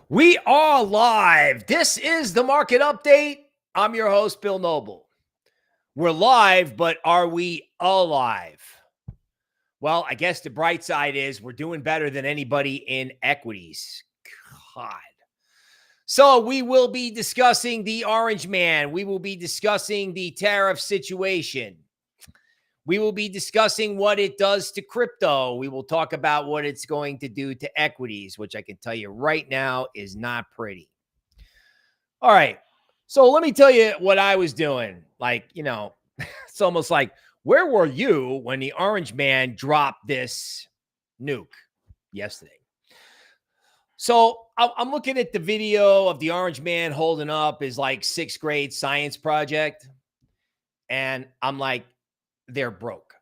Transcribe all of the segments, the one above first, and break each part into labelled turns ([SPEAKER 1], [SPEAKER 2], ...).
[SPEAKER 1] We are live. This is the market update. I'm your host, Bill Noble. We're live, but are we alive? Well, I guess the bright side is we're doing better than anybody in equities. God. So we will be discussing the orange man. We will be discussing the tariff situation. We will be discussing what it does to crypto. We will talk about what it's going to do to equities, which I can tell you right now is not pretty. All right. So let me tell you what I was doing. Like, it's almost like, where were you when the orange man dropped this nuke yesterday? So I'm looking at the video of the orange man holding up his like 6th grade science project. And I'm like, they're broke.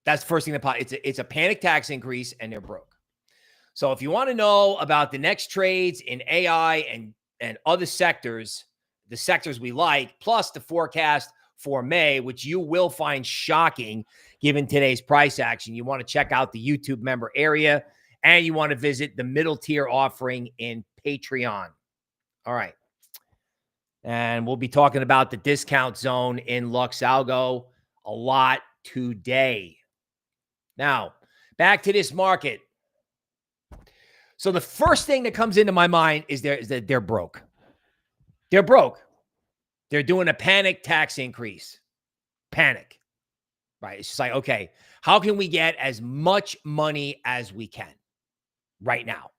[SPEAKER 1] That's the first thing that popped. It's a panic tax increase and they're broke. So if you want to know about the next trades in AI and other sectors, the sectors we like, plus the forecast for May, which you will find shocking given today's price action, you want to check out the YouTube member area and you want to visit the middle tier offering in Patreon. All right. And we'll be talking about the discount zone in LuxAlgo a lot today. Now, back to this market. So the first thing that comes into my mind is that they're broke. They're broke. They're doing a panic tax increase. Panic. Right? It's just like, okay, how can we get as much money as we can right now?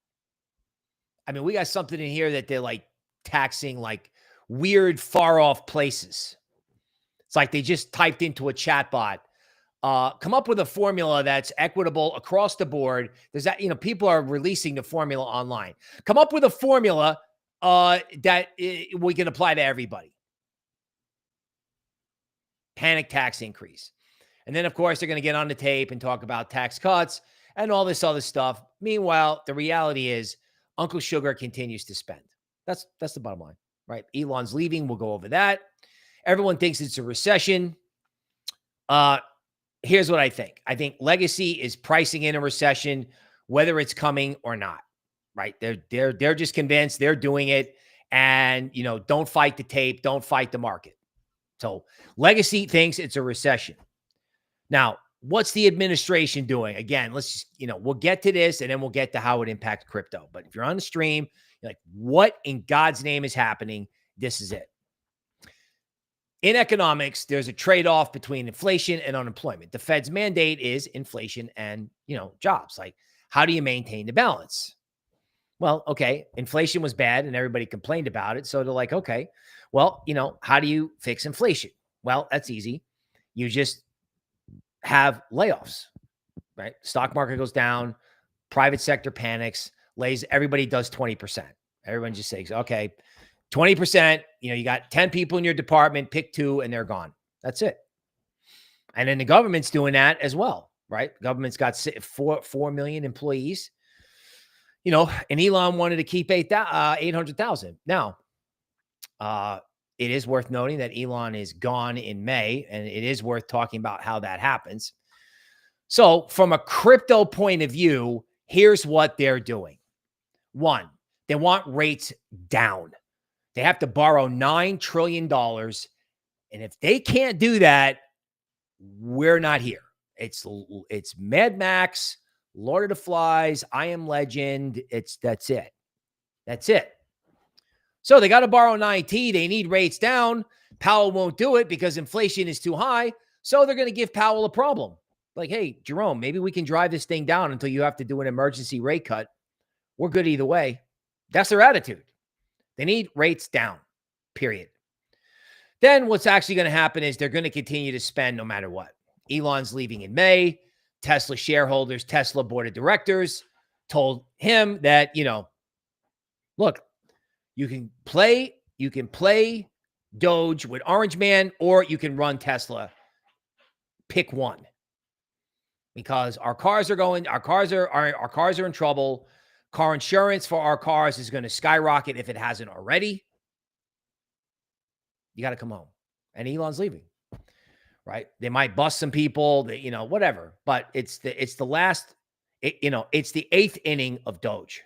[SPEAKER 1] I mean, we got something in here that they're like taxing like weird far off places. It's like they just typed into a chatbot, come up with a formula that's equitable across the board. There's that, people are releasing the formula online. Come up with a formula that we can apply to everybody. Panic tax increase. And then, of course, they're going to get on the tape and talk about tax cuts and all this other stuff. Meanwhile, the reality is Uncle Sugar continues to spend. That's the bottom line, right? Elon's leaving. We'll go over that. Everyone thinks it's a recession. Here's what I think. I think Legacy is pricing in a recession, whether it's coming or not, right? They're just convinced they're doing it. And, don't fight the tape. Don't fight the market. So Legacy thinks it's a recession. Now, what's the administration doing? Again, let's just, we'll get to this and then we'll get to how it impacts crypto. But if you're on the stream, you're like, what in God's name is happening? This is it. In economics, there's a trade-off between inflation and unemployment. The Fed's mandate is inflation and, jobs. Like, how do you maintain the balance? Well, okay, inflation was bad and everybody complained about it. So they're like, okay, well, how do you fix inflation? Well, that's easy. You just have layoffs, right? Stock market goes down, private sector panics, everybody does 20%. Everyone just says, okay, 20%, you got 10 people in your department, pick 2 and they're gone. That's it. And then the government's doing that as well, right? Government's got 4 million employees, and Elon wanted to keep 800,000. Now, it is worth noting that Elon is gone in May, and it is worth talking about how that happens. So from a crypto point of view, here's what they're doing. 1, they want rates down. They have to borrow $9 trillion. And if they can't do that, we're not here. It's Mad Max, Lord of the Flies, I Am Legend. That's it. That's it. So they got to borrow 9T. They need rates down. Powell won't do it because inflation is too high. So they're going to give Powell a problem. Like, hey, Jerome, maybe we can drive this thing down until you have to do an emergency rate cut. We're good either way. That's their attitude. They need rates down, period. Then what's actually going to happen is they're going to continue to spend no matter what. Elon's leaving in May. Tesla shareholders, Tesla board of directors told him that, look, you can play Doge with Orange Man, or you can run Tesla. Pick one. Because our cars are in trouble. Car insurance for our cars is going to skyrocket if it hasn't already. You got to come home. And Elon's leaving, right? They might bust some people, whatever. But it's the 8th inning of Doge.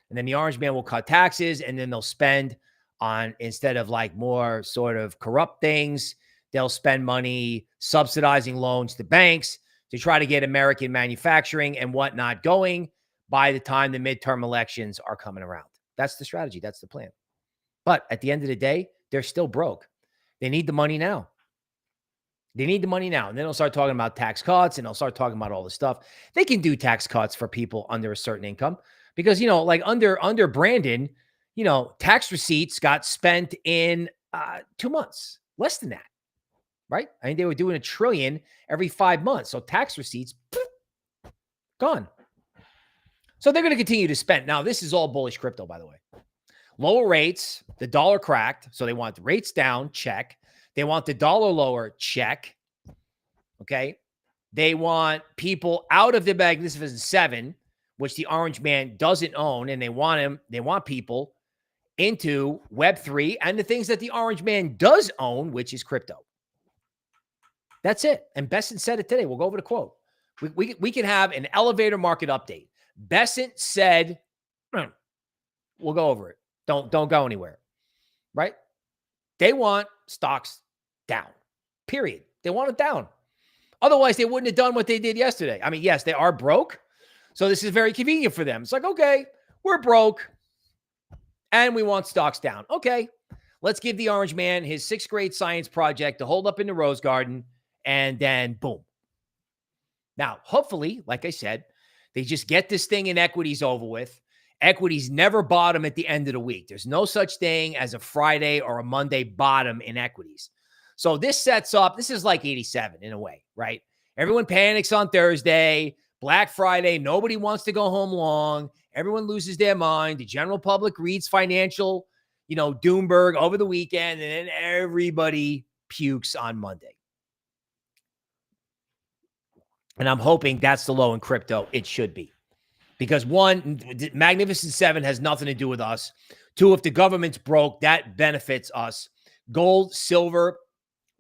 [SPEAKER 1] And then the orange man will cut taxes, and then they'll spend on, instead of like more sort of corrupt things, they'll spend money subsidizing loans to banks to try to get American manufacturing and whatnot going by the time the midterm elections are coming around. That's the strategy. That's the plan. But at the end of the day, they're still broke. They need the money now. They need the money now. And then they'll start talking about tax cuts, and they'll start talking about all this stuff. They can do tax cuts for people under a certain income because, you know, like under Brandon, you know, tax receipts got spent in 2 months, less than that, right? I mean, they were doing $1 trillion every 5 months. So tax receipts, gone. So they're going to continue to spend. Now, this is all bullish crypto, by the way. Lower rates, the dollar cracked. So they want the rates down, check. They want the dollar lower, check. Okay. They want people out of the Magnificent Seven, which the orange man doesn't own. And they want people into Web3 and the things that the orange man does own, which is crypto. That's it. And Besant said it today. We'll go over the quote. We can have an elevator market update. Besant said, we'll go over it. Don't go anywhere, right? They want stocks down, period. They want it down. Otherwise, they wouldn't have done what they did yesterday. I mean, yes, they are broke. So this is very convenient for them. It's like, okay, we're broke and we want stocks down. Okay, let's give the orange man his 6th grade science project to hold up in the Rose Garden, and then boom. Now, hopefully, like I said, they just get this thing in equities over with. Equities never bottom at the end of the week. There's no such thing as a Friday or a Monday bottom in equities. So this sets up, this is like 87 in a way, right? Everyone panics on Thursday, Black Friday. Nobody wants to go home long. Everyone loses their mind. The general public reads financial, you know, Doomberg over the weekend, and then everybody pukes on Monday. And I'm hoping that's the low in crypto. It should be. Because one, Magnificent Seven has nothing to do with us. Two, if the government's broke, that benefits us. Gold, silver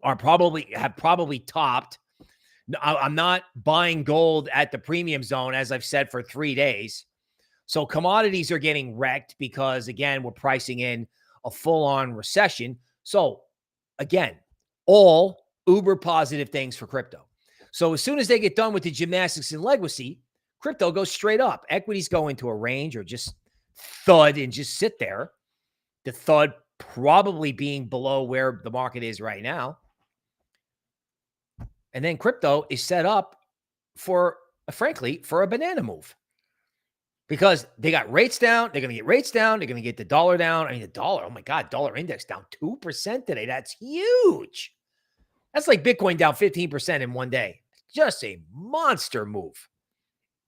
[SPEAKER 1] have probably topped. I'm not buying gold at the premium zone, as I've said for 3 days. So commodities are getting wrecked because, again, we're pricing in a full-on recession. So, again, all uber positive things for crypto. So as soon as they get done with the gymnastics and legacy, crypto goes straight up. Equities go into a range or just thud and just sit there. The thud probably being below where the market is right now. And then crypto is set up for, frankly, for a banana move. Because they got rates down. They're going to get rates down. They're going to get the dollar down. I mean, the dollar, oh my God, dollar index down 2% today. That's huge. That's like Bitcoin down 15% in one day. Just a monster move.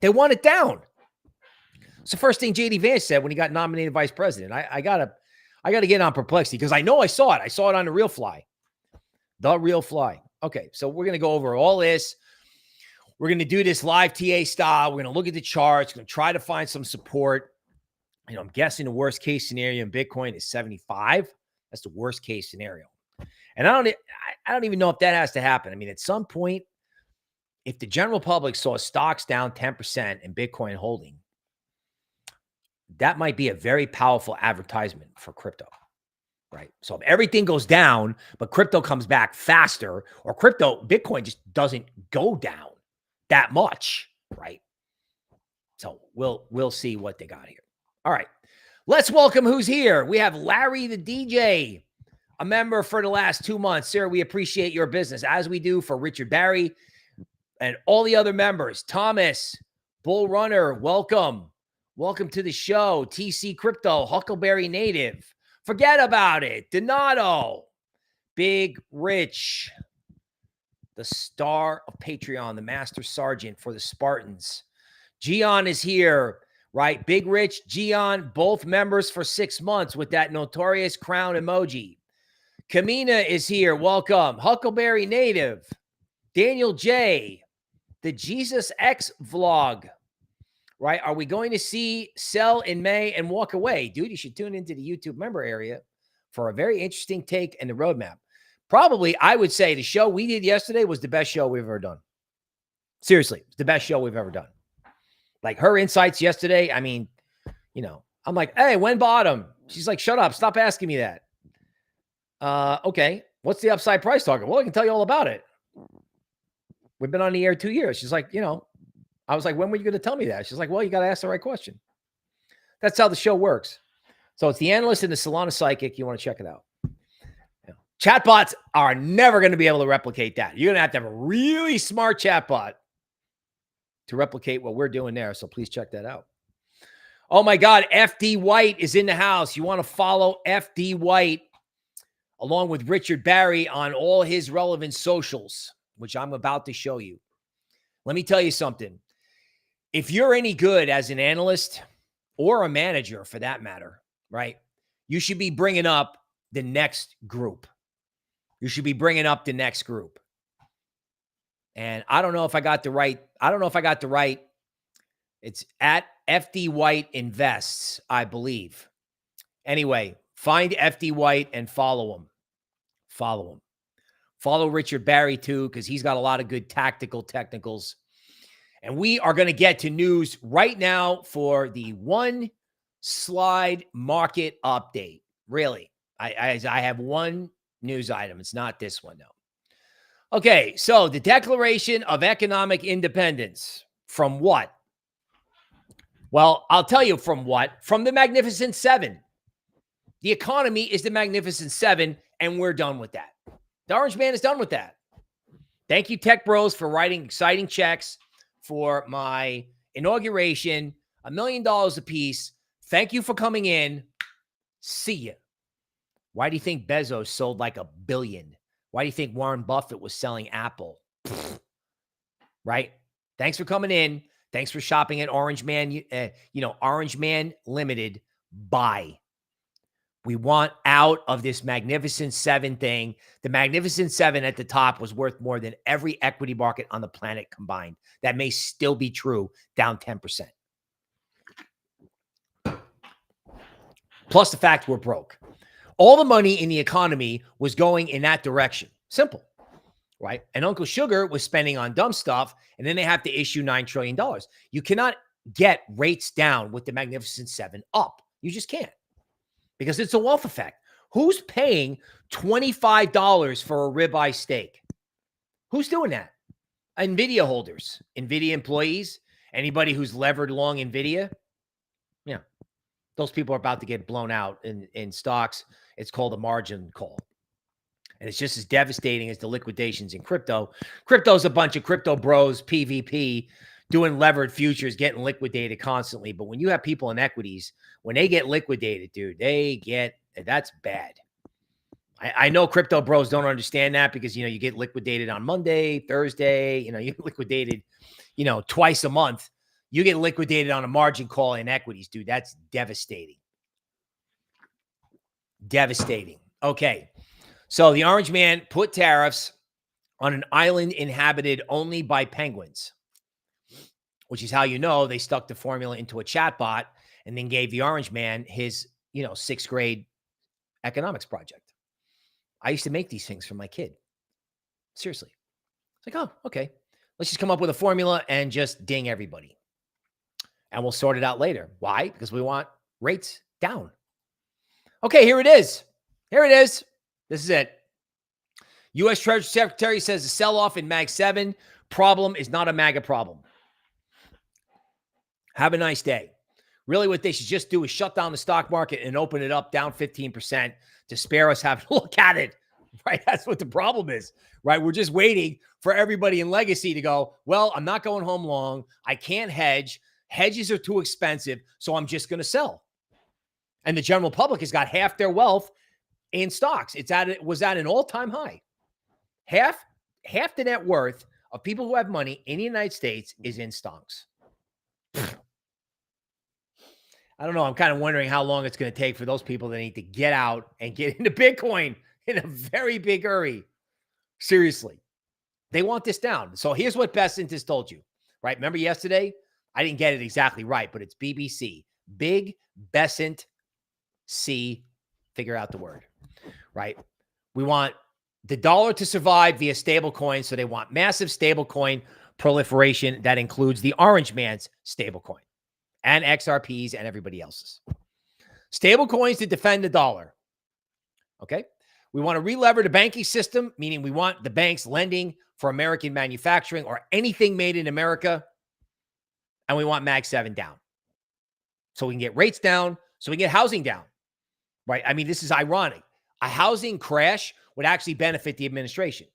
[SPEAKER 1] They want it down. It's the first thing JD Vance said when he got nominated vice president. I gotta get on Perplexity because I know I saw it. I saw it on the Real Fly. The Real Fly. Okay, so we're gonna go over all this. We're gonna do this live TA style. We're gonna look at the charts. We're gonna try to find some support. You know, I'm guessing the worst case scenario in Bitcoin is 75. That's the worst case scenario. And I don't even know if that has to happen. I mean, at some point, if the general public saw stocks down 10% and Bitcoin holding, that might be a very powerful advertisement for crypto, right? So if everything goes down, but crypto comes back faster, or Bitcoin just doesn't go down that much, right? So we'll see what they got here. All right, let's welcome who's here. We have Larry the DJ, a member for the last 2 months. Sir, we appreciate your business, as we do for Richard Barry and all the other members. Thomas, Bull Runner, welcome. Welcome to the show. TC Crypto, Huckleberry Native. Forget about it. Donato, Big Rich, the star of Patreon, the Master Sergeant for the Spartans. Gian is here, right? Big Rich, Gian, both members for 6 months with that notorious crown emoji. Kamina is here. Welcome. Huckleberry Native. Daniel J. The Jesus X vlog, right? Are we going to see sell in May and walk away? Dude, you should tune into the YouTube member area for a very interesting take and the roadmap. Probably, I would say the show we did yesterday was the best show we've ever done. Seriously, it's the best show we've ever done. Like her insights yesterday, I mean, you know, I'm like, hey, when bottom? She's like, shut up. Stop asking me that. Okay. What's the upside price target? Well, I can tell you all about it. We've been on the air 2 years. She's like, I was like, when were you going to tell me that? She's like, well, you got to ask the right question. That's how the show works. So it's the analyst and the Solana psychic. You want to check it out. Chatbots are never going to be able to replicate that. You're going to have a really smart chatbot to replicate what we're doing there. So please check that out. Oh my God, FD White is in the house. You want to follow FD White along with Richard Barry on all his relevant socials, which I'm about to show you. Let me tell you something. If you're any good as an analyst or a manager for that matter, right, you should be bringing up the next group. You should be bringing up the next group. And I don't know if I got the right. It's at FD White Invests, I believe. Anyway, find FD White and follow him. Follow Richard Barry too, because he's got a lot of good tactical technicals. And we are going to get to news right now for the one slide market update. Really, I have one news item. It's not this one, though. Okay, so the Declaration of Economic Independence. From what? Well, I'll tell you from what. From the Magnificent Seven. The economy is the Magnificent Seven, and we're done with that. The Orange Man is done with that. Thank you, Tech Bros, for writing exciting checks for my inauguration. $1 million a piece. Thank you for coming in. See ya. Why do you think Bezos sold like $1 billion? Why do you think Warren Buffett was selling Apple? Right? Thanks for coming in. Thanks for shopping at Orange Man. Orange Man Limited. Buy. We want out of this Magnificent Seven thing. The Magnificent Seven at the top was worth more than every equity market on the planet combined. That may still be true, down 10%. Plus the fact we're broke. All the money in the economy was going in that direction. Simple, right? And Uncle Sugar was spending on dumb stuff, and then they have to issue $9 trillion. You cannot get rates down with the Magnificent Seven up. You just can't. Because it's a wealth effect. Who's paying $25 for a ribeye steak? Who's doing that? Nvidia holders, Nvidia employees, anybody who's levered long Nvidia. Yeah. Those people are about to get blown out in stocks. It's called a margin call. And it's just as devastating as the liquidations in crypto. Crypto's a bunch of crypto bros, PvP, doing levered futures, getting liquidated constantly. But when you have people in equities, when they get liquidated, dude, that's bad. I know crypto bros don't understand that because, you get liquidated on Monday, Thursday, you get liquidated, twice a month. You get liquidated on a margin call in equities, dude. That's devastating. Devastating. Okay. So the Orange Man put tariffs on an island inhabited only by penguins, which is how they stuck the formula into a chatbot and then gave the Orange Man his, 6th grade economics project. I used to make these things for my kid. Seriously. It's like, oh, okay. Let's just come up with a formula and just ding everybody. And we'll sort it out later. Why? Because we want rates down. Okay, here it is. This is it. U.S. Treasury Secretary says the sell-off in Mag 7 problem is not a MAGA problem. Have a nice day. Really what they should just do is shut down the stock market and open it up down 15% to spare us having to look at it. Right? That's what the problem is. Right? We're just waiting for everybody in legacy to go, well, I'm not going home long. I can't hedge. Hedges are too expensive, so I'm just going to sell. And the general public has got half their wealth in stocks. It was at an all-time high. Half the net worth of people who have money in the United States is in stocks. I don't know. I'm kind of wondering how long it's going to take for those people that need to get out and get into Bitcoin in a very big hurry. Seriously. They want this down. So here's what Besant told you, right? Remember yesterday? I didn't get it exactly right, but it's BBC. Big Besant C. Figure out the word, right? We want the dollar to survive via stable coins. So they want massive stable coin proliferation that includes the Orange Man's stable coin and XRPs and everybody else's. Stable coins to defend the dollar. Okay. We want to re-lever the banking system, meaning we want the banks lending for American manufacturing or anything made in America. And we want Mag 7 down. So we can get rates down, so we can get housing down. Right? I mean, this is ironic. A housing crash would actually benefit the administration.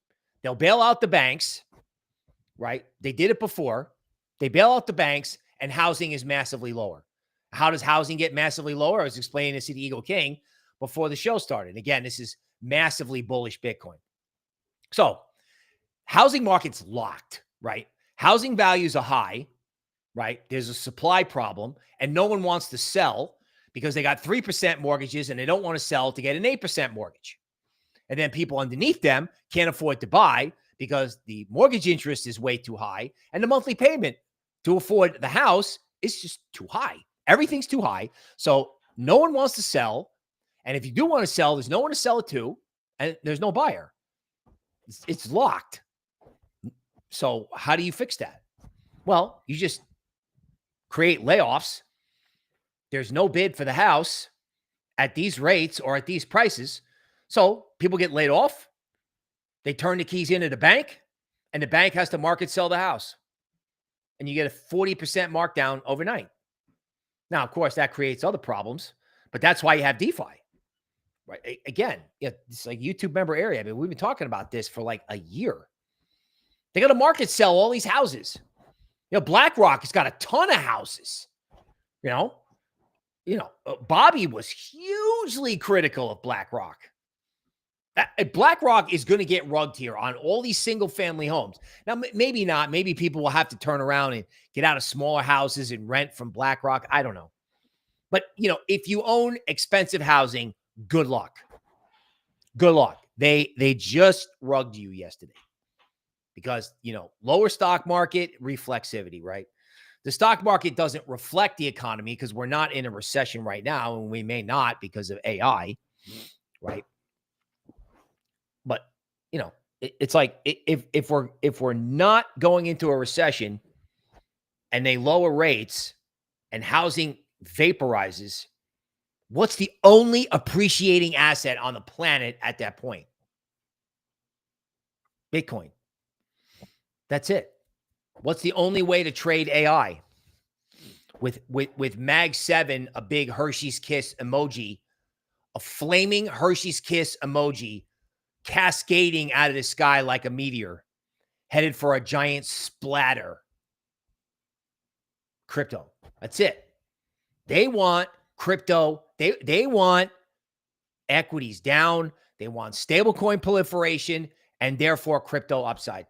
[SPEAKER 1] They'll bail out the banks, right? They did it before. They bail out the banks, and housing is massively lower. How does housing get massively lower? I was explaining this to the Eagle King before the show started. Again, this is massively bullish Bitcoin. So housing market's locked, right? Housing values are high, right? There's a supply problem, and no one wants to sell because they got 3% mortgages and they don't want to sell to get an 8% mortgage. And then people underneath them can't afford to buy because the mortgage interest is way too high and the monthly payment to afford the house is just too high. Everything's too high. So no one wants to sell. And if you do want to sell, there's no one to sell it to, and there's no buyer. It's locked. So how do you fix that? Well, you just create layoffs. There's no bid for the house at these rates or at these prices. So people get laid off. They turn the keys into the bank, and the bank has to market sell the house. And you get a 40% markdown overnight. Now, of course, that creates other problems, but that's why you have DeFi. Right? Again, it's like YouTube member area. I mean, we've been talking about this for like a year. They got to market sell all these houses. BlackRock has got a ton of houses. Bobby was hugely critical of BlackRock. BlackRock is going to get rugged here on all these single family homes. Now, maybe not. Maybe people will have to turn around and get out of smaller houses and rent from BlackRock. I don't know. But, if you own expensive housing, good luck. Good luck. They just rugged you yesterday because, lower stock market reflexivity, right? The stock market doesn't reflect the economy because we're not in a recession right now, and we may not because of AI, right? But, it's like if we're not going into a recession and they lower rates and housing vaporizes, what's the only appreciating asset on the planet at that point? Bitcoin. That's it. What's the only way to trade AI? With Mag 7, a big Hershey's Kiss emoji, a flaming Hershey's Kiss emoji cascading out of the sky like a meteor, headed for a giant splatter. Crypto. That's it. They want crypto. They want equities down. They want stablecoin proliferation and therefore crypto upside.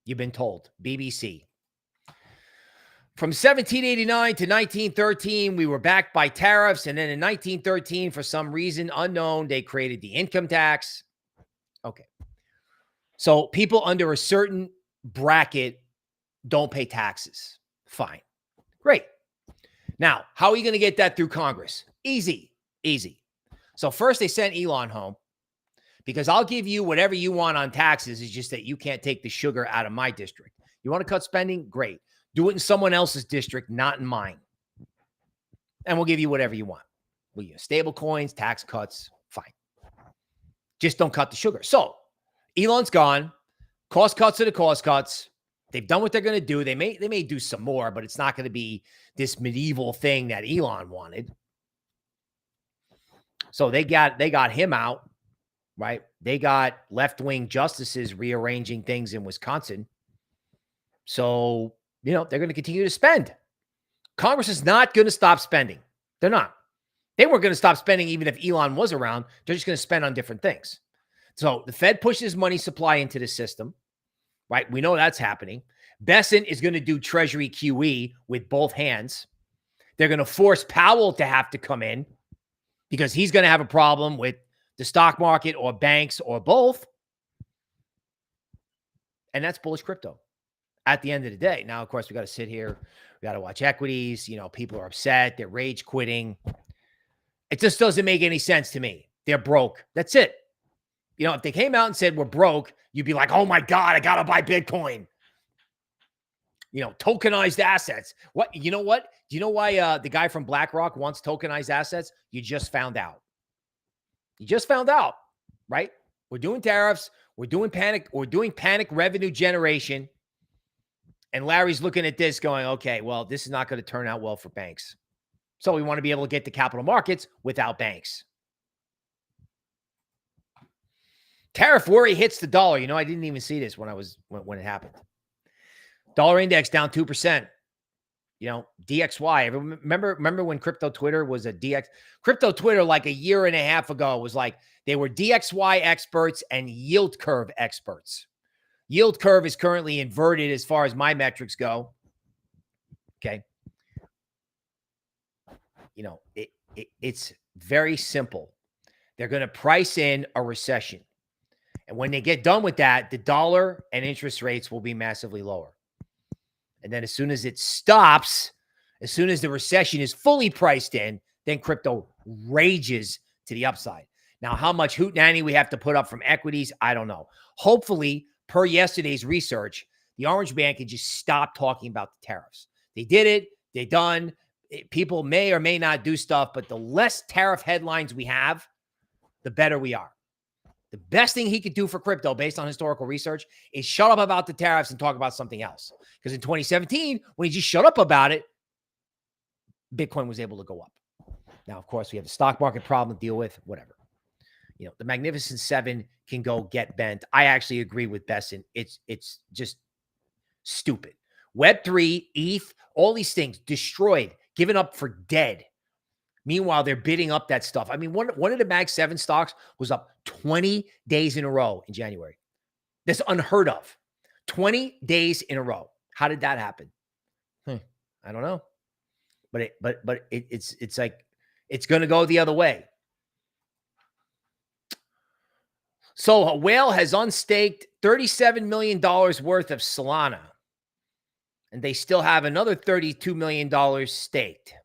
[SPEAKER 1] You've been told. BBC. From 1789 to 1913, we were backed by tariffs. And then in 1913, for some reason unknown, they created the income tax. Okay. So people under a certain bracket don't pay taxes. Fine. Great. Now, how are you going to get that through Congress? Easy. So first they sent Elon home because I'll give you whatever you want on taxes. It's just that you can't take the sugar out of my district. You want to cut spending? Great. Do it in someone else's district, not in mine. And we'll give you whatever you want. We'll use stable coins, tax cuts, fine. Just don't cut the sugar. So Elon's gone. Cost cuts are the cost cuts. They've done what they're going to do. They may do some more, but it's not going to be this medieval thing that Elon wanted. So they got him out, right? They got left-wing justices rearranging things in Wisconsin. So, they're going to continue to spend. Congress is not going to stop spending. They're not. They weren't going to stop spending even if Elon was around. They're just going to spend on different things. So the Fed pushes money supply into the system, right? We know that's happening. Besant is going to do Treasury QE with both hands. They're going to force Powell to have to come in because he's going to have a problem with the stock market or banks or both. And that's bullish crypto at the end of the day. Now, of course, we got to sit here. We got to watch equities. People are upset. They're rage quitting. It just doesn't make any sense to me. They're broke. That's it. If they came out and said we're broke, you'd be like, oh my God, I got to buy Bitcoin. tokenized assets. What? You know what? Do you know why the guy from BlackRock wants tokenized assets? You just found out. You just found out, right? We're doing tariffs. We're doing panic. We're doing panic revenue generation. And Larry's looking at this going, okay, well, this is not going to turn out well for banks. So we want to be able to get to capital markets without banks. Tariff worry hits the dollar. I didn't even see this when it happened. Dollar index down 2%. DXY. Remember when crypto Twitter was a DX? Crypto Twitter like a year and a half ago was like they were DXY experts and yield curve experts. Yield curve is currently inverted as far as my metrics go. Okay. It's very simple. They're going to price in a recession. And when they get done with that, the dollar and interest rates will be massively lower. And then as soon as it stops, as soon as the recession is fully priced in, then crypto rages to the upside. Now, how much hootenanny we have to put up from equities, I don't know. Hopefully, per yesterday's research, the Orange Man can just stop talking about the tariffs. They did it. They're done. People may or may not do stuff, but the less tariff headlines we have, the better we are. The best thing he could do for crypto, based on historical research, is shut up about the tariffs and talk about something else. Because in 2017, when he just shut up about it, Bitcoin was able to go up. Now, of course, we have a stock market problem to deal with, whatever. The Magnificent Seven can go get bent. I actually agree with Besson. It's just stupid. Web3, ETH, all these things destroyed, given up for dead. Meanwhile, they're bidding up that stuff. I mean, one of the Mag 7 stocks was up 20 days in a row in January. That's unheard of. 20 days in a row. How did that happen? I don't know. But it's like it's going to go the other way. So a whale has unstaked $37 million worth of Solana. And they still have another $32 million staked.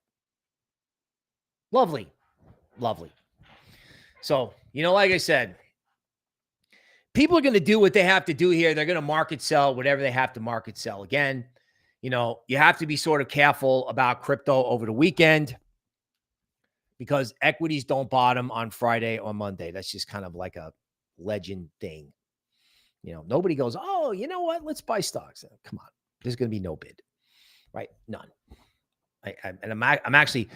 [SPEAKER 1] Lovely. Lovely. So, like I said, people are going to do what they have to do here. They're going to market sell whatever they have to market sell. Again, you have to be sort of careful about crypto over the weekend because equities don't bottom on Friday or Monday. That's just kind of like a legend thing. Nobody goes, oh, you know what? Let's buy stocks. Come on. There's going to be no bid, right? None. I see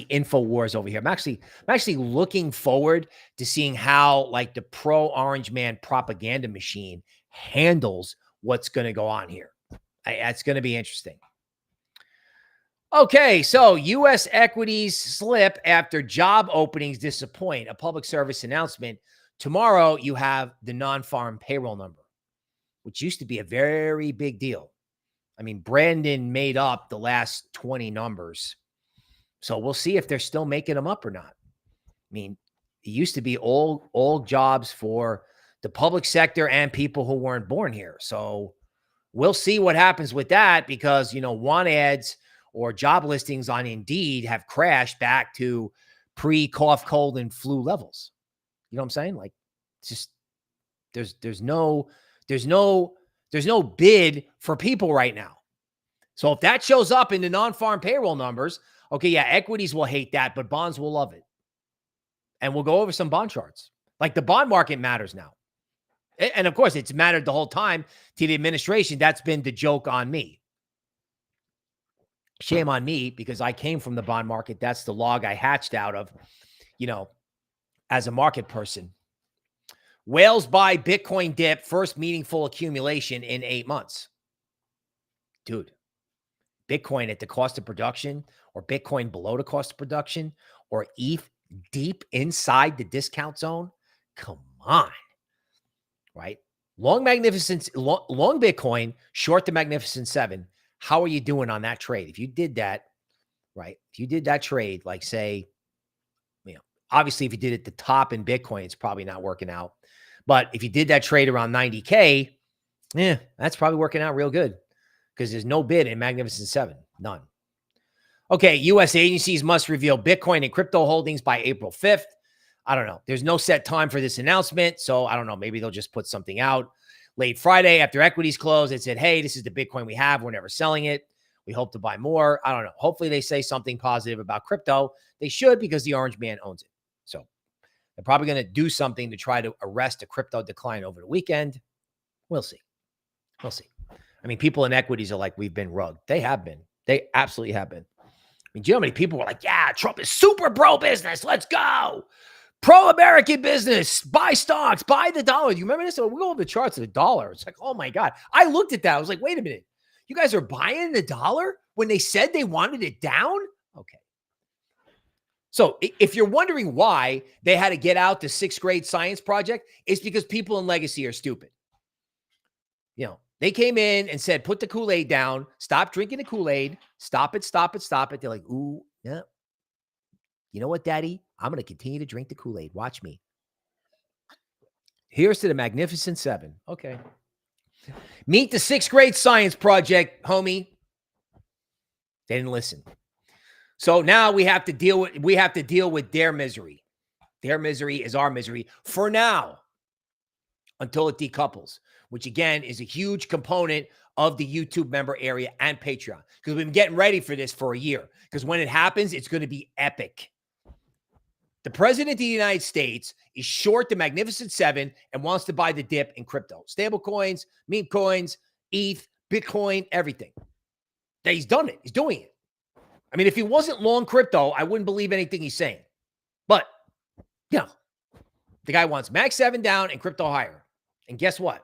[SPEAKER 1] InfoWars over here. I'm actually looking forward to seeing how like the pro Orange Man propaganda machine handles what's going to go on here. It's going to be interesting. Okay, so U.S. equities slip after job openings disappoint. A public service announcement. Tomorrow, you have the non-farm payroll number, which used to be a very big deal. I mean, Brandon made up the last 20 numbers. So we'll see if they're still making them up or not. I mean, it used to be all jobs for the public sector and people who weren't born here. So we'll see what happens with that because, want ads or job listings on Indeed have crashed back to pre-cough, cold, and flu levels. You know what I'm saying? Like, it's just there's no bid for people right now. So if that shows up in the non-farm payroll numbers, okay, yeah, equities will hate that, but bonds will love it. And we'll go over some bond charts. Like the bond market matters now. And of course, it's mattered the whole time to the administration. That's been the joke on me. Shame on me because I came from the bond market. That's the log I hatched out of, as a market person. Whales buy Bitcoin dip, first meaningful accumulation in 8 months. Dude, Bitcoin at the cost of production or Bitcoin below the cost of production or ETH deep inside the discount zone. Come on, right? Long Bitcoin, short the Magnificent Seven. How are you doing on that trade? If you did that, right? If you did that trade, like say, obviously if you did it at the top in Bitcoin, it's probably not working out. But if you did that trade around 90K, that's probably working out real good because there's no bid in Magnificent Seven. None. Okay, U.S. agencies must reveal Bitcoin and crypto holdings by April 5th. I don't know. There's no set time for this announcement. So I don't know. Maybe they'll just put something out. late Friday after equities closed. It said, hey, this is the Bitcoin we have. We're never selling it. We hope to buy more. I don't know. Hopefully they say something positive about crypto. They should, because the orange man owns it. So they're probably going to do something to try to arrest a crypto decline over the weekend. We'll see. We'll see. I mean, people in equities are like, we've been rugged. They have been. They absolutely have been. I mean, do you know how many people were like, yeah, Trump is super pro-business. Let's go. Pro-American business. Buy stocks. Buy the dollar. You remember this? So we go over the charts of the dollar. It's like, oh, my God. I looked at that. I was like, wait a minute. You guys are buying the dollar when they said they wanted it down? Okay. So if you're wondering why they had to get out the 6th grade science project, it's because people in legacy are stupid. You know, they came in and said, put the Kool-Aid down, stop drinking the Kool-Aid, stop it, stop it, stop it. They're like, ooh, yeah. You know what, Daddy? I'm going to continue to drink the Kool-Aid. Watch me. Here's to the Magnificent Seven. Okay. Meet the 6th grade science project, homie. They didn't listen. So now we have to deal with their misery. Their misery is our misery for now, until it decouples, which again is a huge component of the YouTube member area and Patreon, because we've been getting ready for this for a year, because when it happens, it's going to be epic. The president of the United States is short the Magnificent Seven and wants to buy the dip in crypto, stable coins, meme coins, ETH, Bitcoin, everything. He's done it. He's doing it. I mean, if he wasn't long crypto, I wouldn't believe anything he's saying. But, you know, the guy wants Mag 7 down and crypto higher. And guess what?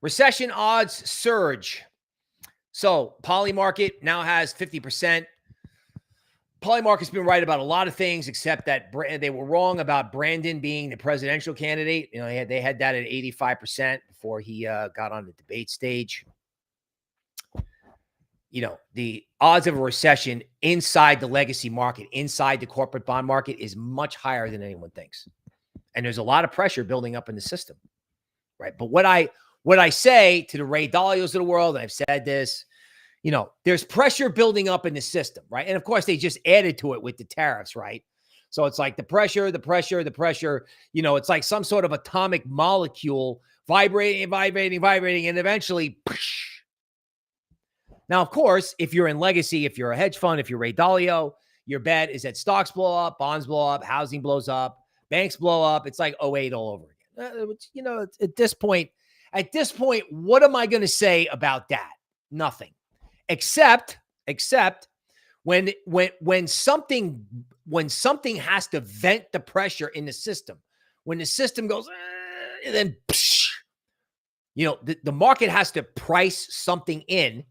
[SPEAKER 1] Recession odds surge. So Polymarket now has 50%. Polymarket's been right about a lot of things, except that they were wrong about Brandon being the presidential candidate. You know, they had that at 85% before he got on the debate stage. You know, the odds of a recession inside the legacy market, inside the corporate bond market, is much higher than anyone thinks. And there's a lot of pressure building up in the system, right? But what I say to the Ray Dalios of the world, and I've said this, you know, there's pressure building up in the system, right? And of course, they just added to it with the tariffs, right? So it's like the pressure, you know, it's like some sort of atomic molecule vibrating, and eventually, poosh. Now, of course, if you're in legacy, if you're a hedge fund, if you're Ray Dalio, your bet is that stocks blow up, bonds blow up, housing blows up, banks blow up. It's like 08 all over again. You know, at this point, what am I going to say about that? Nothing. Except when something has to vent the pressure in the system, when the system goes, and then, psh, you know, the market has to price something in.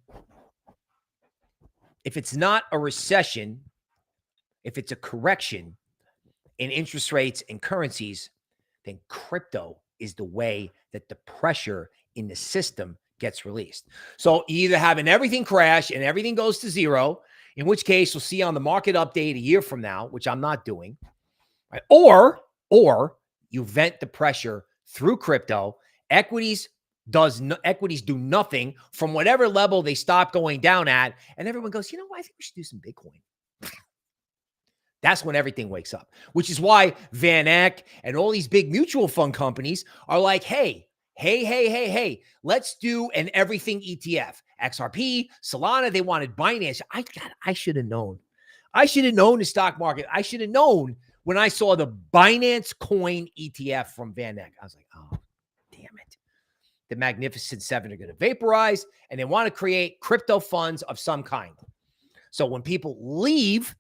[SPEAKER 1] If it's not a recession, if it's a correction in interest rates and currencies, then crypto is the way that the pressure in the system gets released. So you either having everything crash and everything goes to zero, in which case we'll see on the market update a year from now, which I'm not doing, right? Or you vent the pressure through crypto. Equities do nothing from whatever level they stop going down at, and everyone goes, you know what, I think we should do some Bitcoin. That's when everything wakes up, which is why Van Eck and all these big mutual fund companies are like, hey, let's do an everything ETF. XRP, Solana, they wanted Binance. I should have known. I should have known the stock market. I should have known when I saw the Binance coin ETF from Van Eck. I was like, oh, damn it. The Magnificent Seven are going to vaporize, and they want to create crypto funds of some kind. So when people leave,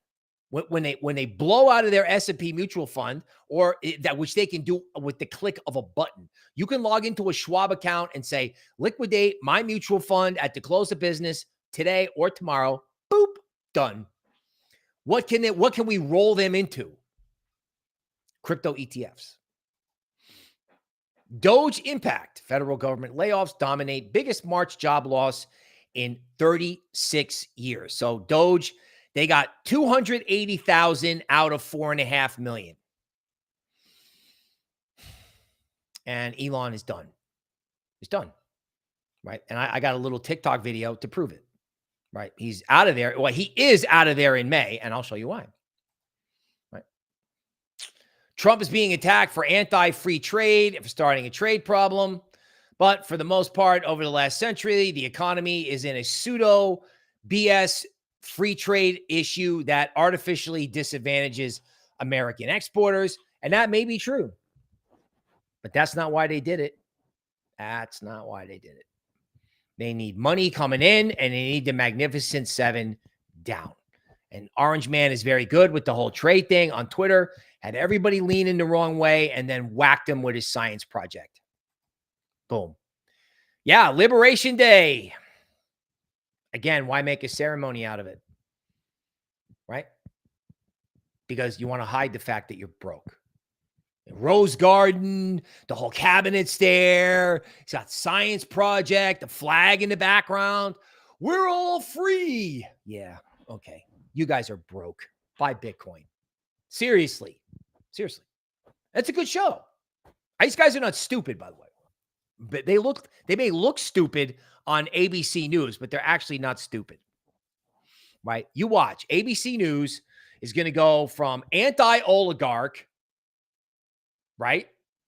[SPEAKER 1] when they blow out of their S&P mutual fund, or that which they can do with the click of a button, you can log into a Schwab account and say, liquidate my mutual fund at the close of business today or tomorrow. Boop, done. What can we roll them into? Crypto ETFs. Doge impact. Federal government layoffs dominate biggest March job loss in 36 years. So Doge, they got 280,000 out of 4.5 million. And Elon is done. He's done. Right. And I got a little TikTok video to prove it. Right. He's out of there. Well, he is out of there in May, and I'll show you why. Right. Trump is being attacked for anti-free trade, for starting a trade problem. But for the most part, over the last century, the economy is in a pseudo BS free trade issue that artificially disadvantages American exporters. And that may be true, but that's not why they did it. That's not why they did it. They need money coming in and they need the Magnificent Seven down. And Orange Man is very good with the whole trade thing on Twitter, had everybody lean in the wrong way and then whacked him with his science project. Boom. Yeah, Liberation Day. Again, why make a ceremony out of it? Right? Because you want to hide the fact that you're broke. Rose Garden, the whole cabinet's there. It's got science project, the flag in the background. We're all free. Yeah, okay. You guys are broke. Buy Bitcoin. Seriously. Seriously. That's a good show. These guys are not stupid, by the way. But they may look stupid on ABC News, but they're actually not stupid. Right? You watch. ABC News is going to go from anti-oligarch, right?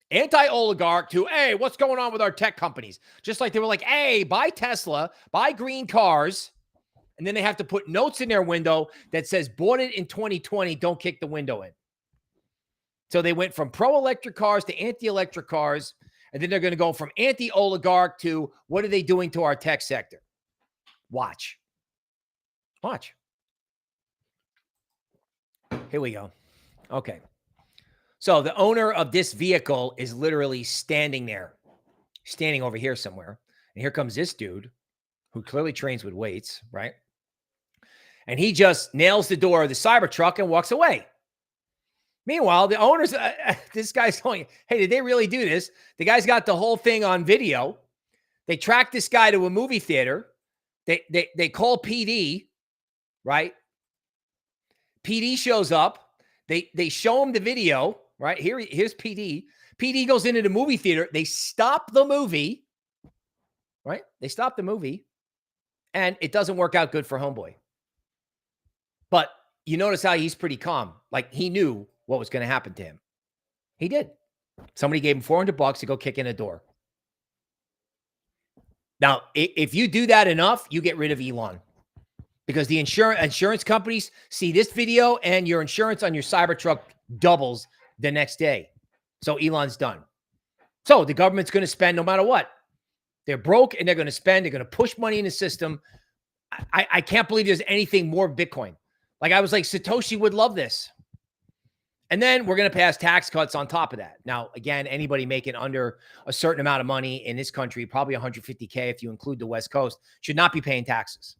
[SPEAKER 1] Anti-oligarch to, hey, what's going on with our tech companies? Just like they were like, hey, buy Tesla, buy green cars. And then they have to put notes in their window that says, bought it in 2020, don't kick the window in. So they went from pro-electric cars to anti-electric cars. And then they're going to go from anti-oligarch to what are they doing to our tech sector? Watch. Watch. Here we go. Okay. So the owner of this vehicle is literally standing there, standing over here somewhere. And here comes this dude who clearly trains with weights, right? And he just nails the door of the Cybertruck and walks away. Meanwhile, the owners, this guy's going, hey, did they really do this? The guy's got the whole thing on video. They track this guy to a movie theater. They call PD, right? PD shows up. They show him the video, right? Here's PD. PD goes into the movie theater. They stop the movie, right? They stop the movie, and it doesn't work out good for homeboy. But you notice how he's pretty calm. Like he knew what was going to happen to him. He did. Somebody gave him $400 to go kick in a door. Now, if you do that enough, you get rid of Elon. Because the insurance companies see this video and your insurance on your Cybertruck doubles the next day. So Elon's done. So the government's going to spend no matter what. They're broke and they're going to spend. They're going to push money in the system. I can't believe there's anything more Bitcoin. Like I was like, Satoshi would love this. And then we're going to pass tax cuts on top of that. Now, again, anybody making under a certain amount of money in this country, probably $150K if you include the West Coast, should not be paying taxes.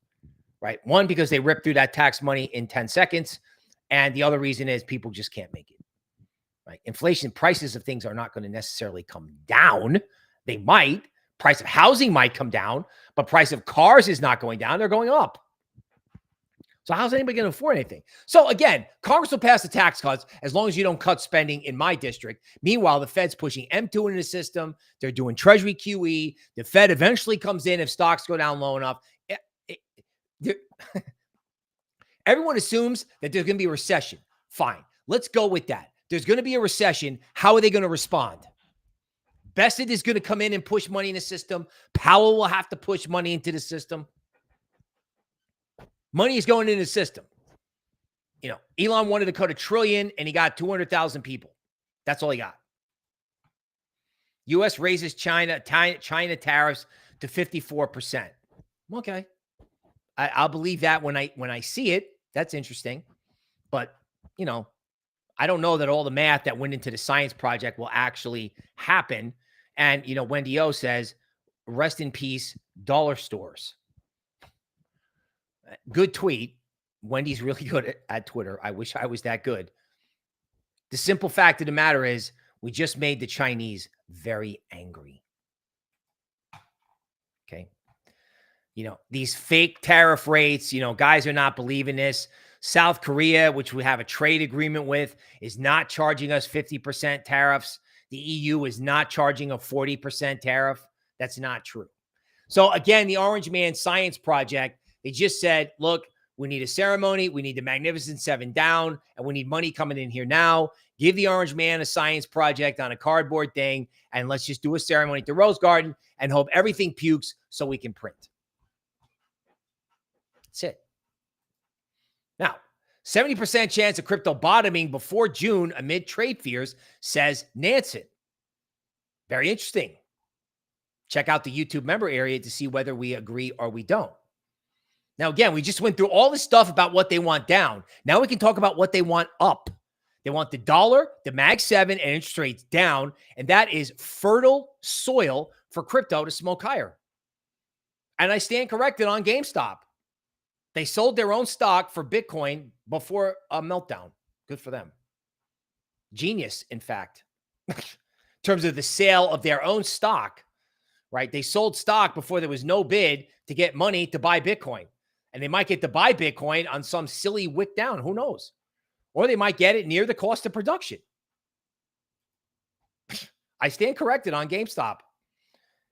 [SPEAKER 1] Right? One, because they rip through that tax money in 10 seconds. And the other reason is people just can't make it. Right? Inflation, prices of things are not going to necessarily come down. They might. Price of housing might come down, but price of cars is not going down. They're going up. So how's anybody going to afford anything? So again, Congress will pass the tax cuts as long as you don't cut spending in my district. Meanwhile, the Fed's pushing M2 into the system. They're doing Treasury QE. The Fed eventually comes in if stocks go down low enough. Everyone assumes that there's going to be a recession. Fine. Let's go with that. There's going to be a recession. How are they going to respond? Bested is going to come in and push money in the system. Powell will have to push money into the system. Money is going into the system. You know, Elon wanted to cut $1 trillion and he got 200,000 people. That's all he got. U.S. raises China tariffs to 54%. Okay. I'll believe that when I see it. That's interesting. But, you know, I don't know that all the math that went into the science project will actually happen. And, you know, Wendy O says, rest in peace, dollar stores. Good tweet. Wendy's really good at Twitter. I wish I was that good. The simple fact of the matter is we just made the Chinese very angry. Okay. You know, these fake tariff rates, you know, guys are not believing this. South Korea, which we have a trade agreement with, is not charging us 50% tariffs. The EU is not charging a 40% tariff. That's not true. So again, the Orange Man Science Project, they just said, look, We need a ceremony. We need the Magnificent Seven down, and we need money coming in here now. Give the orange man a science project on a cardboard thing, and let's just do a ceremony at the Rose Garden and hope everything pukes so we can print. That's it. Now, 70% chance of crypto bottoming before June amid trade fears, says Nansen. Very interesting. Check out the YouTube member area to see whether we agree or we don't. Now, again, we just went through all this stuff about what they want down. Now we can talk about what they want up. They want the dollar, the Mag 7, and interest rates down, and that is fertile soil for crypto to smoke higher. And I stand corrected on GameStop. They sold their own stock for Bitcoin before a meltdown. Good for them. Genius, in fact, in terms of the sale of their own stock, right? They sold stock before there was no bid to get money to buy Bitcoin. And they might get to buy Bitcoin on some silly wick down. Who knows? Or they might get it near the cost of production. I stand corrected on GameStop.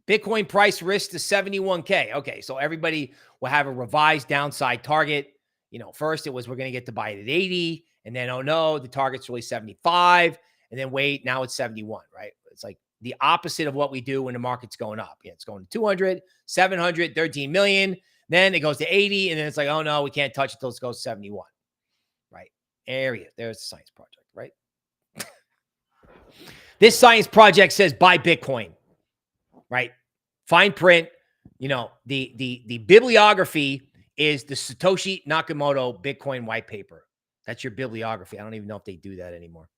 [SPEAKER 1] Bitcoin price risk to 71K. Okay, so everybody will have a revised downside target. You know, first it was we're going to get to buy it at 80. And then, oh no, the target's really 75. And then wait, now it's 71, right? It's like the opposite of what we do when the market's going up. Yeah, it's going to 200, 700, 13 million. Then it goes to 80. And then it's like, oh no, we can't touch it until it goes to 71. Right? Area. There's the science project, right? This science project says buy Bitcoin. Right? Fine print. You know, the bibliography is the Satoshi Nakamoto Bitcoin white paper. That's your bibliography. I don't even know if they do that anymore.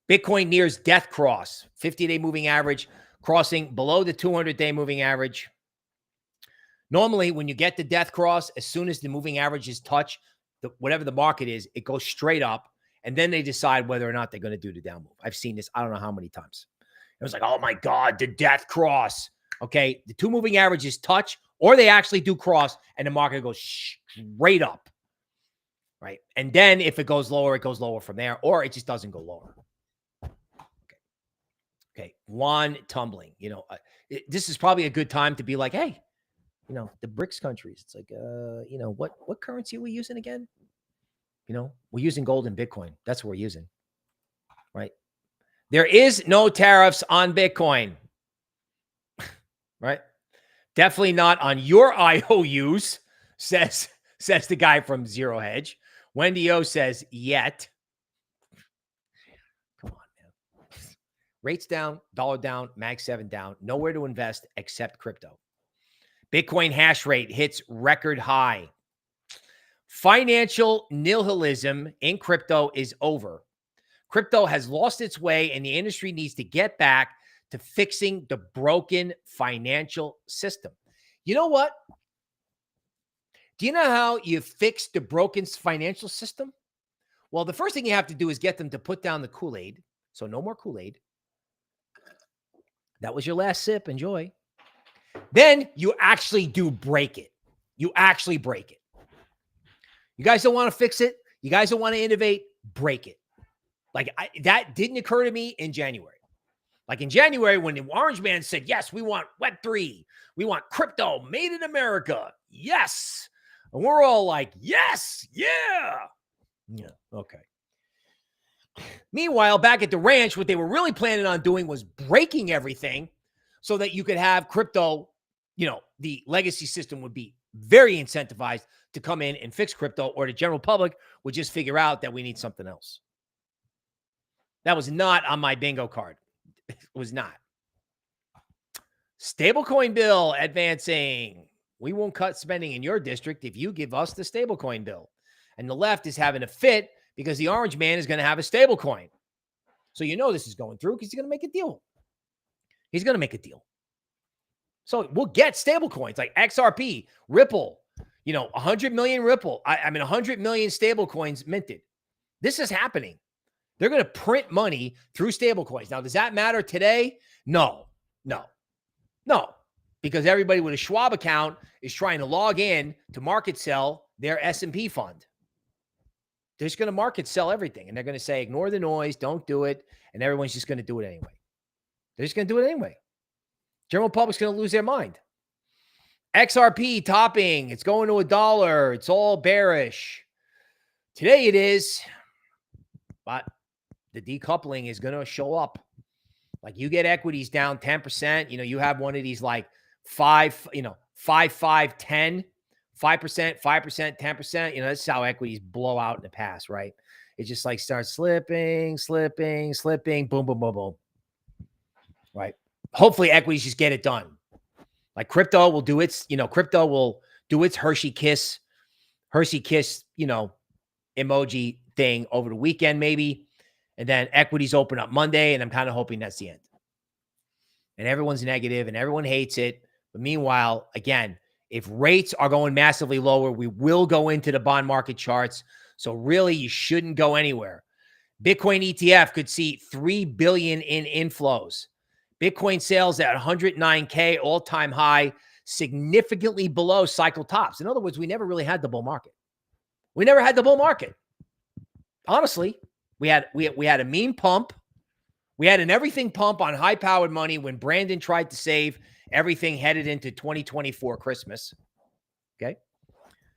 [SPEAKER 1] Bitcoin nears death cross. 50-day moving average crossing below the 200-day moving average. Normally, when you get the death cross, as soon as the moving averages touch whatever the market is, it goes straight up. And then they decide whether or not they're going to do the down move. I've seen this, I don't know how many times. It was like, oh my God, the death cross. Okay, the two moving averages touch, or they actually do cross, and the market goes straight up. Right? And then if it goes lower from there, or it just doesn't go lower. Okay. One tumbling. You know, this is probably a good time to be like, hey, you know, the BRICS countries. It's like, you know, what currency are we using again? You know, we're using gold and Bitcoin. That's what we're using. Right? There is no tariffs on Bitcoin. Right? Definitely not on your IOUs, says the guy from Zero Hedge. Wendy O says, yet. Come on, man. Rates down, dollar down, Mag 7 down. Nowhere to invest except crypto. Bitcoin hash rate hits record high. Financial nihilism in crypto is over. Crypto has lost its way, and the industry needs to get back to fixing the broken financial system. You know what? Do you know how you fix the broken financial system? Well, the first thing you have to do is get them to put down the Kool-Aid. So no more Kool-Aid. That was your last sip. Enjoy. Then you actually do break it. You actually break it. You guys don't want to fix it. You guys don't want to innovate. Break it. Like that didn't occur to me in January. Like in January, when the Orange Man said, yes, we want Web3. We want crypto made in America. Yes. And we're all like, yes. Yeah. Yeah. Okay. Meanwhile, back at the ranch, what they were really planning on doing was breaking everything so that you could have crypto, you know, the legacy system would be very incentivized to come in and fix crypto, or the general public would just figure out that we need something else. That was not on my bingo card. It was not. Stablecoin bill advancing. We won't cut spending in your district if you give us the stablecoin bill. And the left is having a fit because the Orange Man is going to have a stablecoin. So you know this is going through because he's going to make a deal. He's going to make a deal. So we'll get stablecoins like XRP, Ripple, you know, 100 million Ripple. I mean, 100 million stablecoins minted. This is happening. They're going to print money through stablecoins. Now, does that matter today? No. Because everybody with a Schwab account is trying to log in to market sell their S&P fund. They're just going to market sell everything. And they're going to say, ignore the noise, don't do it. And everyone's just going to do it anyway. They're just going to do it anyway. General public's going to lose their mind. XRP topping. It's going to $1. It's all bearish. Today it is, but the decoupling is going to show up. Like you get equities down 10%, you have one of these like 5, 5, 10, 5%, 5%, 10%. That's how equities blow out in the past, right? It just like starts slipping, boom, boom, boom, boom. Right? Hopefully equities just get it done. Like crypto will do its, crypto will do its Hershey kiss, emoji thing over the weekend, maybe. And then equities open up Monday, and I'm kind of hoping that's the end. And everyone's negative and everyone hates it. But meanwhile, again, if rates are going massively lower, we will go into the bond market charts. So really, you shouldn't go anywhere. Bitcoin ETF could see 3 billion in inflows. Bitcoin sales at 109K, all-time high, significantly below cycle tops. In other words, we never really had the bull market. We never had the bull market. Honestly, we had a meme pump. We had an everything pump on high-powered money when Brandon tried to save everything headed into 2024 Christmas. Okay.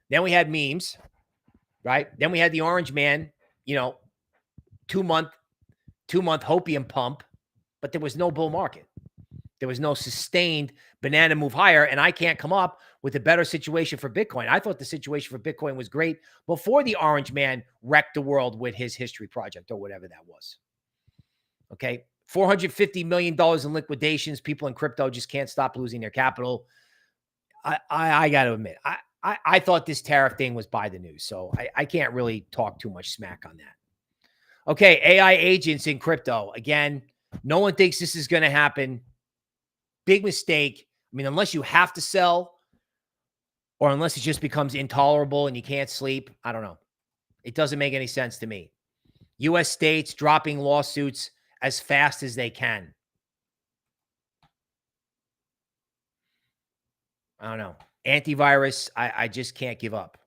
[SPEAKER 1] Then we had memes, right? Then we had the orange man, 2-month hopium pump, but there was no bull market. There was no sustained banana move higher, and I can't come up with a better situation for Bitcoin. I thought the situation for Bitcoin was great before the orange man wrecked the world with his history project or whatever that was. Okay. $450 million in liquidations. People in crypto just can't stop losing their capital. I got to admit, I thought this tariff thing was by the news, so I can't really talk too much smack on that. Okay, AI agents in crypto. Again, no one thinks this is going to happen. Big mistake. I mean, unless you have to sell or unless it just becomes intolerable and you can't sleep, I don't know. It doesn't make any sense to me. U.S. states dropping lawsuits as fast as they can. I don't know. Antivirus, I just can't give up.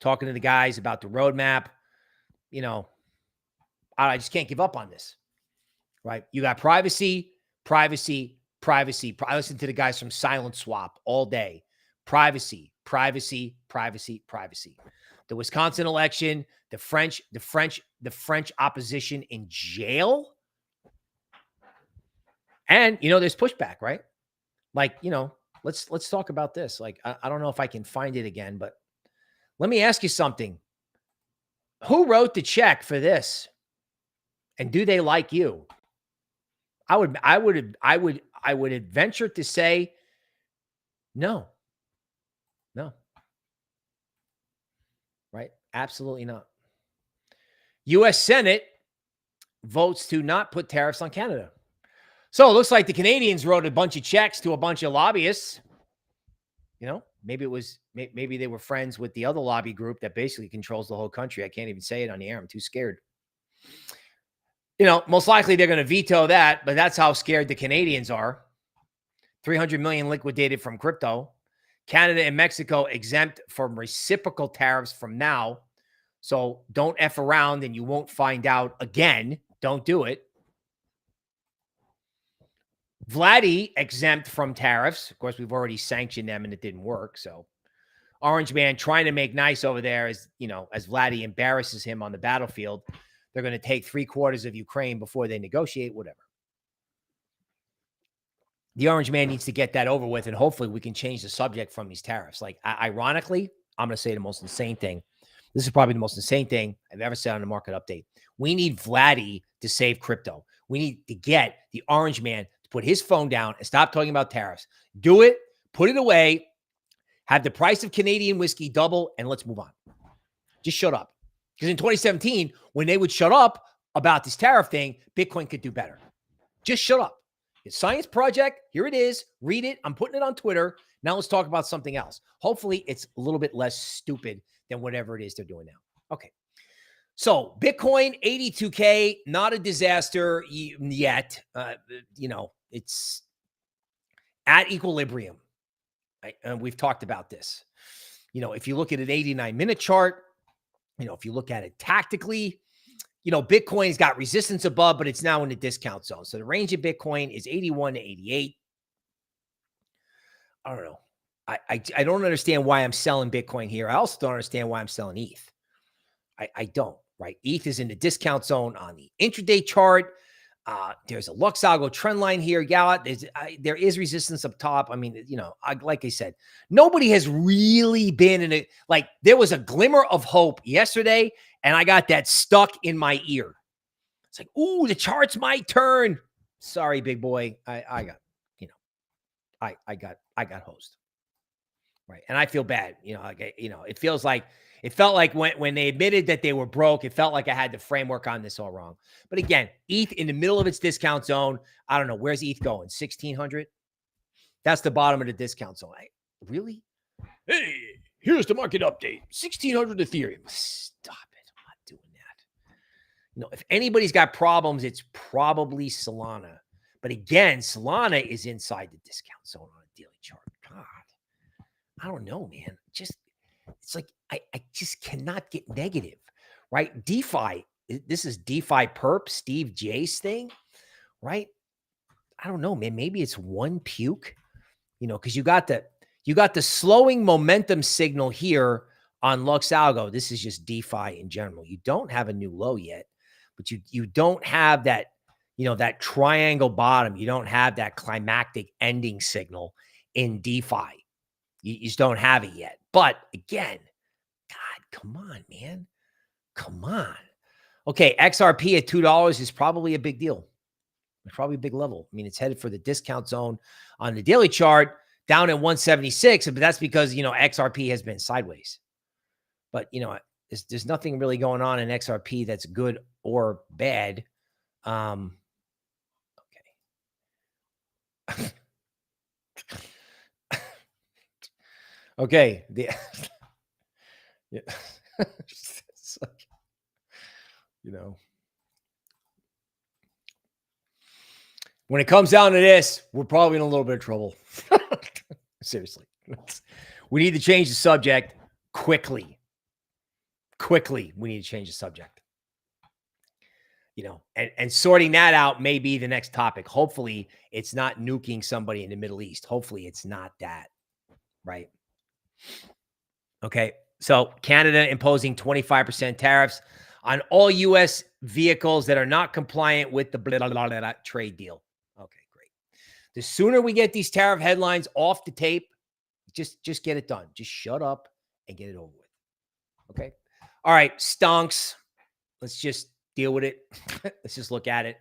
[SPEAKER 1] Talking to the guys about the roadmap, I just can't give up on this, right? You got privacy. I listen to the guys from Silent Swap all day. Privacy. The Wisconsin election, the French opposition in jail. And, there's pushback, right? Like, let's talk about this. Like, I don't know if I can find it again, but let me ask you something. Who wrote the check for this? And do they like you? I would venture to say no. Right? Absolutely not. U.S. Senate votes to not put tariffs on Canada. So it looks like the Canadians wrote a bunch of checks to a bunch of lobbyists. Maybe they were friends with the other lobby group that basically controls the whole country. I can't even say it on the air. I'm too scared. Most likely they're going to veto that, but that's how scared the Canadians are. 300 million liquidated from crypto. Canada and Mexico exempt from reciprocal tariffs from now. So don't F around and you won't find out again. Don't do it. Vladdy exempt from tariffs. Of course, we've already sanctioned them and it didn't work. So Orange Man trying to make nice over there as Vladdy embarrasses him on the battlefield. They're going to take 3/4 of Ukraine before they negotiate, whatever. The Orange Man needs to get that over with, and hopefully we can change the subject from these tariffs. Like, ironically, I'm going to say the most insane thing. This is probably the most insane thing I've ever said on the market update. We need Vladdy to save crypto. We need to get the Orange Man to put his phone down and stop talking about tariffs. Do it, put it away, have the price of Canadian whiskey double, and let's move on. Just shut up. Because in 2017, when they would shut up about this tariff thing, Bitcoin could do better. Just shut up. It's science project. Here it is. Read it. I'm putting it on Twitter. Now let's talk about something else. Hopefully it's a little bit less stupid than whatever it is they're doing now. Okay. So Bitcoin, 82K, not a disaster yet. It's at equilibrium. Right? And we've talked about this. If you look at an 89-minute chart, if you look at it tactically, Bitcoin's got resistance above, but it's now in the discount zone. So the range of Bitcoin is 81 to 88. I don't know. I don't understand why I'm selling Bitcoin here. I also don't understand why I'm selling ETH. I don't, right? ETH is in the discount zone on the intraday chart. There's a LuxAlgo trend line here. Yeah, there is resistance up top. I mean, you know, like I said, nobody has really been in it. Like there was a glimmer of hope yesterday, and I got that stuck in my ear. It's like, ooh, the charts might turn. Sorry, big boy. I got, you know, I got hosed. Right. And I feel bad, you know, like, you know, it felt like when they admitted that they were broke, it felt like I had the framework on this all wrong. But again, ETH in the middle of its discount zone. I don't know. Where's ETH going? 1600? That's the bottom of the discount zone. Really? Hey, here's the market update. 1600 Ethereum. Stop it. I'm not doing that. You know, if anybody's got problems, it's probably Solana. But again, Solana is inside the discount zone on a daily chart. God. I don't know, man. It's like, I just cannot get negative, right? DeFi, this is Defi Perp, Steve J's thing, right? I don't know, man. Maybe it's one puke, you know, because you got the slowing momentum signal here on LuxAlgo. This is just DeFi in general. You don't have a new low yet, but you don't have that, you know, that triangle bottom. You don't have that climactic ending signal in DeFi. You just don't have it yet. But again, God, come on, man. Come on. Okay, XRP at $2 is probably a big deal. It's probably a big level. I mean, it's headed for the discount zone on the daily chart, down at 176, but that's because, you know, XRP has been sideways. But, you know, there's nothing really going on in XRP that's good or bad. Okay. Okay. Yeah. It's like, you know, when it comes down to this, we're probably in a little bit of trouble. Seriously. We need to change the subject quickly. Quickly, we need to change the subject. You know, and sorting that out may be the next topic. Hopefully, it's not nuking somebody in the Middle East. Hopefully, it's not that. Right? Okay. So Canada imposing 25% tariffs on all U.S. vehicles that are not compliant with the blah, blah, blah, blah, trade deal. Okay, great. The sooner we get these tariff headlines off the tape, just get it done. Just shut up and get it over with. Okay. All right. Stonks. Let's just deal with it. Let's just look at it.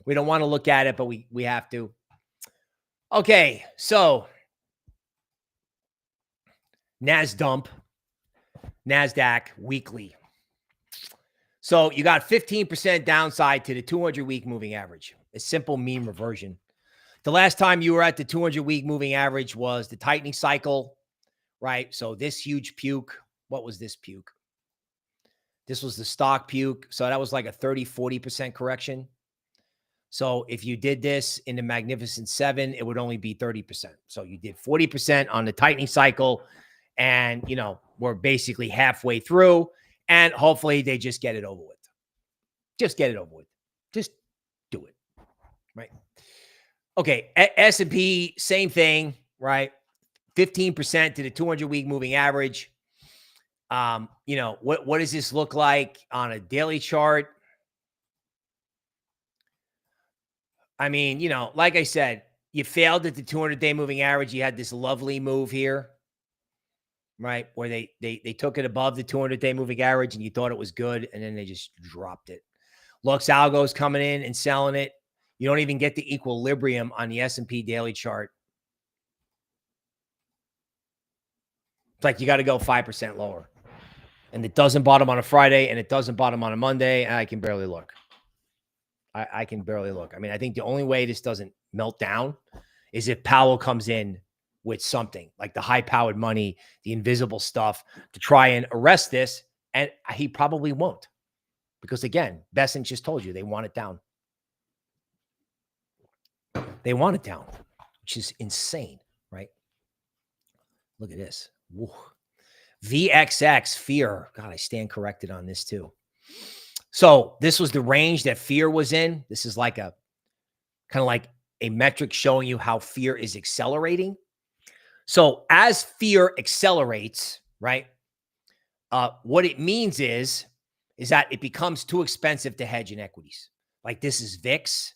[SPEAKER 1] We don't want to look at it, but we have to. Okay. So NASDAQ weekly. So you got 15% downside to the 200-week moving average. A simple mean reversion. The last time you were at the 200-week moving average was the tightening cycle, right? So this huge puke. What was this puke? This was the stock puke. So that was like a 30-40% correction. So if you did this in the Magnificent Seven, it would only be 30%. So you did 40% on the tightening cycle. And, you know, we're basically halfway through. And hopefully they just get it over with. Just get it over with. Just do it. Right. Okay. S&P, same thing, right? 15% to the 200-week moving average. You know, what does this look like on a daily chart? I mean, you know, like I said, you failed at the 200-day moving average. You had this lovely move here, right? Where they took it above the 200-day moving average and you thought it was good. And then they just dropped it. LuxAlgo is coming in and selling it. You don't even get the equilibrium on the S&P daily chart. It's like you got to go 5% lower. And it doesn't bottom on a Friday and it doesn't bottom on a Monday. And I can barely look. I can barely look. I mean, I think the only way this doesn't melt down is if Powell comes in with something like the high-powered money, the invisible stuff to try and arrest this. And he probably won't. Because again, Besson just told you they want it down. They want it down, which is insane, right? Look at this. Woo. VXX, fear. God, I stand corrected on this too. So this was the range that fear was in. This is like a kind of like a metric showing you how fear is accelerating. So as fear accelerates, right, what it means is that it becomes too expensive to hedge in equities. Like this is VIX.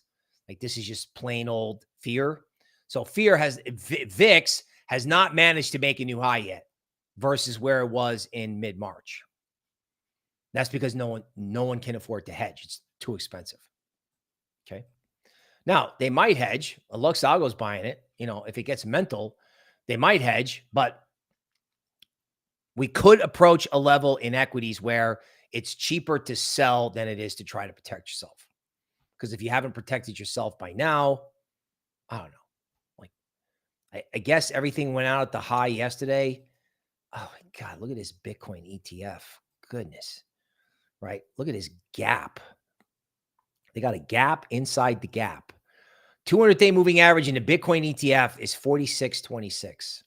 [SPEAKER 1] Like this is just plain old fear. So VIX has not managed to make a new high yet versus where it was in mid-March. That's because no one can afford to hedge. It's too expensive. Okay. Now they might hedge. A LuxAlgo's buying it. You know, if it gets mental, they might hedge, but we could approach a level in equities where it's cheaper to sell than it is to try to protect yourself. Because if you haven't protected yourself by now, I don't know. Like, I guess everything went out at the high yesterday. Oh my God, look at this Bitcoin ETF. Goodness. Right? Look at this gap. They got a gap inside the gap. 200-day moving average in the Bitcoin ETF is 46.26.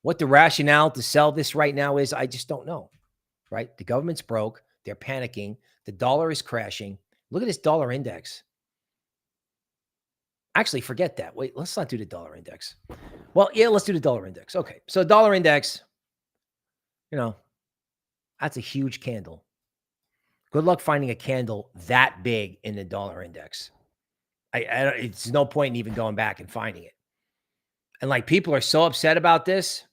[SPEAKER 1] What the rationale to sell this right now is, I just don't know. Right? The government's broke. They're panicking. The dollar is crashing. Look at this dollar index. Actually, forget that. Wait, let's not do the dollar index. Well, yeah, let's do the dollar index. Okay. So dollar index, you know, that's a huge candle. Good luck finding a candle that big in the dollar index. It's no point in even going back and finding it. And like people are so upset about this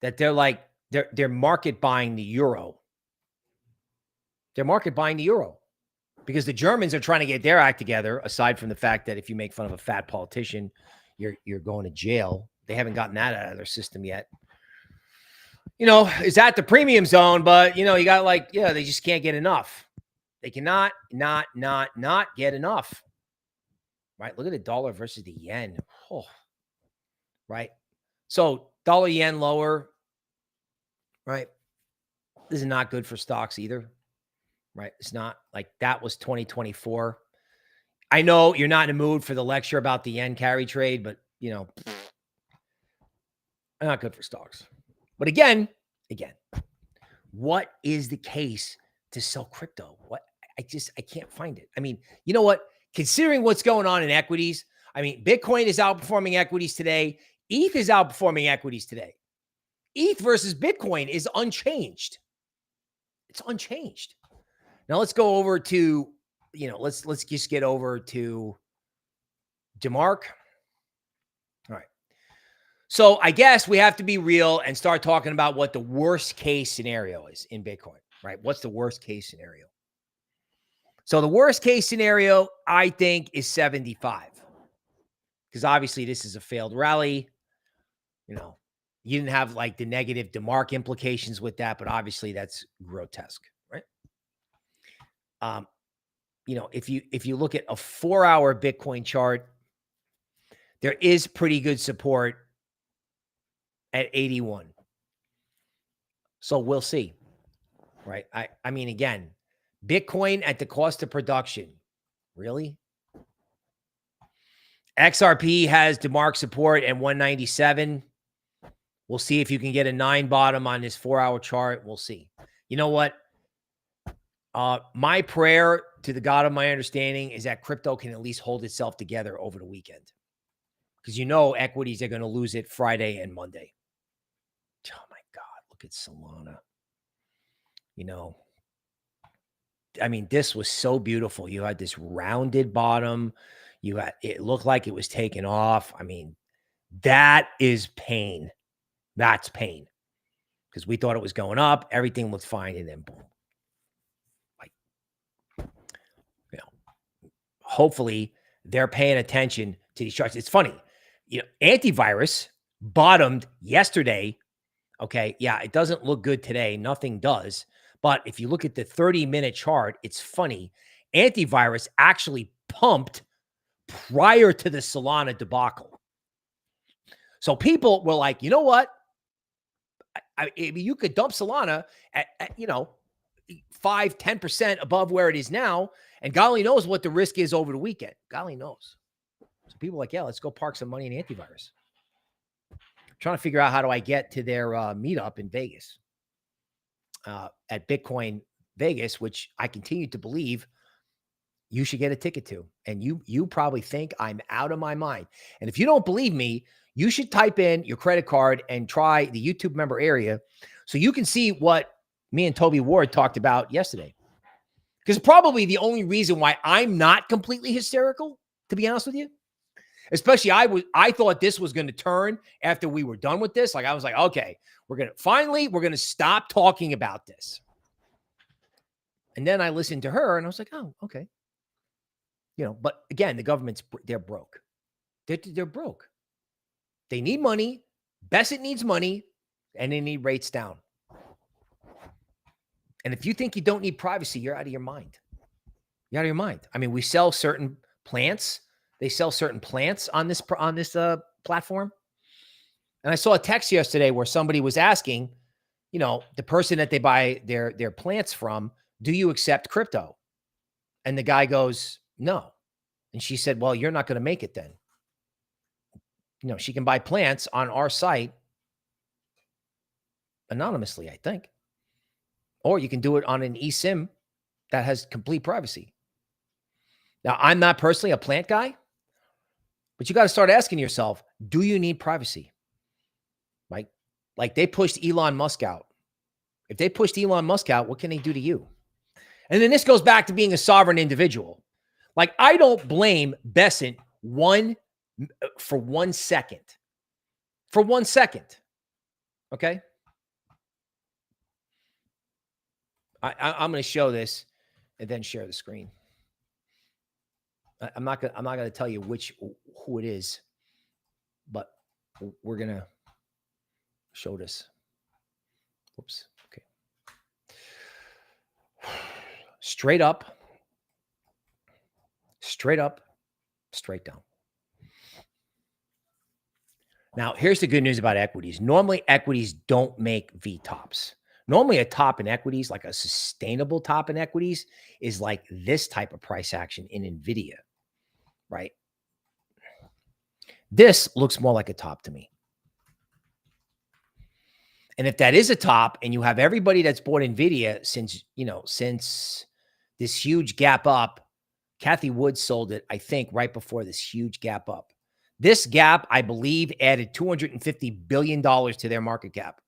[SPEAKER 1] that they're like, they're market buying the euro. They're market buying the euro because the Germans are trying to get their act together. Aside from the fact that if you make fun of a fat politician, you're going to jail. They haven't gotten that out of their system yet. You know, is at the premium zone, but you know, you got like, yeah, they just can't get enough. They cannot not get enough. Right? Look at the dollar versus the yen. Oh, right. So dollar yen lower, right? This is not good for stocks either. Right? It's not like that was 2024. I know you're not in the mood for the lecture about the yen carry trade, but you know, not good for stocks. But again, what is the case to sell crypto? What I can't find it. I mean, you know what? Considering what's going on in equities, I mean, Bitcoin is outperforming equities today. ETH is outperforming equities today. ETH versus Bitcoin is unchanged. It's unchanged. Now let's go over to, you know, let's just get over to DeMark. All right. So I guess we have to be real and start talking about what the worst case scenario is in Bitcoin, right? What's the worst case scenario? So the worst case scenario, I think, is 75. Because obviously this is a failed rally. You know, you didn't have like the negative DeMark implications with that, but obviously that's grotesque, right? You know, if you look at a 4-hour Bitcoin chart, there is pretty good support at 81. So we'll see, right? I mean, again, Bitcoin at the cost of production, really? XRP has DeMark support at 197. We'll see if you can get a 9 bottom on this 4-hour chart. We'll see. You know what? My prayer to the God of my understanding is that crypto can at least hold itself together over the weekend. Because you know equities are going to lose it Friday and Monday. Oh my God, look at Solana. You know, I mean, this was so beautiful. You had this rounded bottom. It looked like it was taken off. I mean, that is pain. That's pain. Because we thought it was going up. Everything looked fine. And then boom. Like, you know, hopefully they're paying attention to these charts. It's funny. You know, AIntivirus bottomed yesterday. Okay. Yeah. It doesn't look good today. Nothing does. But if you look at the 30-minute chart, it's funny. AIntivirus actually pumped prior to the Solana debacle. So people were like, you know what? You could dump Solana at you know, 5-10% above where it is now. And golly knows what the risk is over the weekend. Golly knows. So people are like, yeah, let's go park some money in AIntivirus. I'm trying to figure out how do I get to their meetup in Vegas at Bitcoin Vegas, which I continue to believe you should get a ticket to. And you probably think I'm out of my mind. And if you don't believe me, you should type in your credit card and try the YouTube member area so you can see what me and Toby Ward talked about yesterday. Because probably the only reason why I'm not completely hysterical, to be honest with you, especially I thought this was going to turn after we were done with this. Like I was like, okay, we're going to stop talking about this. And then I listened to her and I was like, oh, okay. You know, but again, the government's, they're broke. They're broke. They need money. Besant needs money and they need rates down. And if you think you don't need privacy, you're out of your mind. You're out of your mind. I mean, we sell certain plants. They sell certain plants on this platform. And I saw a text yesterday where somebody was asking, you know, the person that they buy their plants from, do you accept crypto? And the guy goes, no. And she said, well, you're not going to make it then. You know, she can buy plants on our site anonymously, I think. Or you can do it on an eSIM that has complete privacy. Now, I'm not personally a plant guy, but you got to start asking yourself, do you need privacy? Like they pushed Elon Musk out. If they pushed Elon Musk out, what can they do to you? And then this goes back to being a sovereign individual. Like I don't blame Besant for 1 second. For 1 second. Okay? I'm going to show this and then share the screen. I'm not going to tell you who it is, but we're going to show this. Whoops. Okay. Straight up, straight down. Now, here's the good news about equities. Normally, equities don't make V-tops. Normally, a top in equities, like a sustainable top in equities, is like this type of price action in Nvidia, right? This looks more like a top to me. And if that is a top and you have everybody that's bought Nvidia since this huge gap up, Kathy Wood sold it, I think, right before this huge gap up. This gap, I believe, added $250 billion to their market cap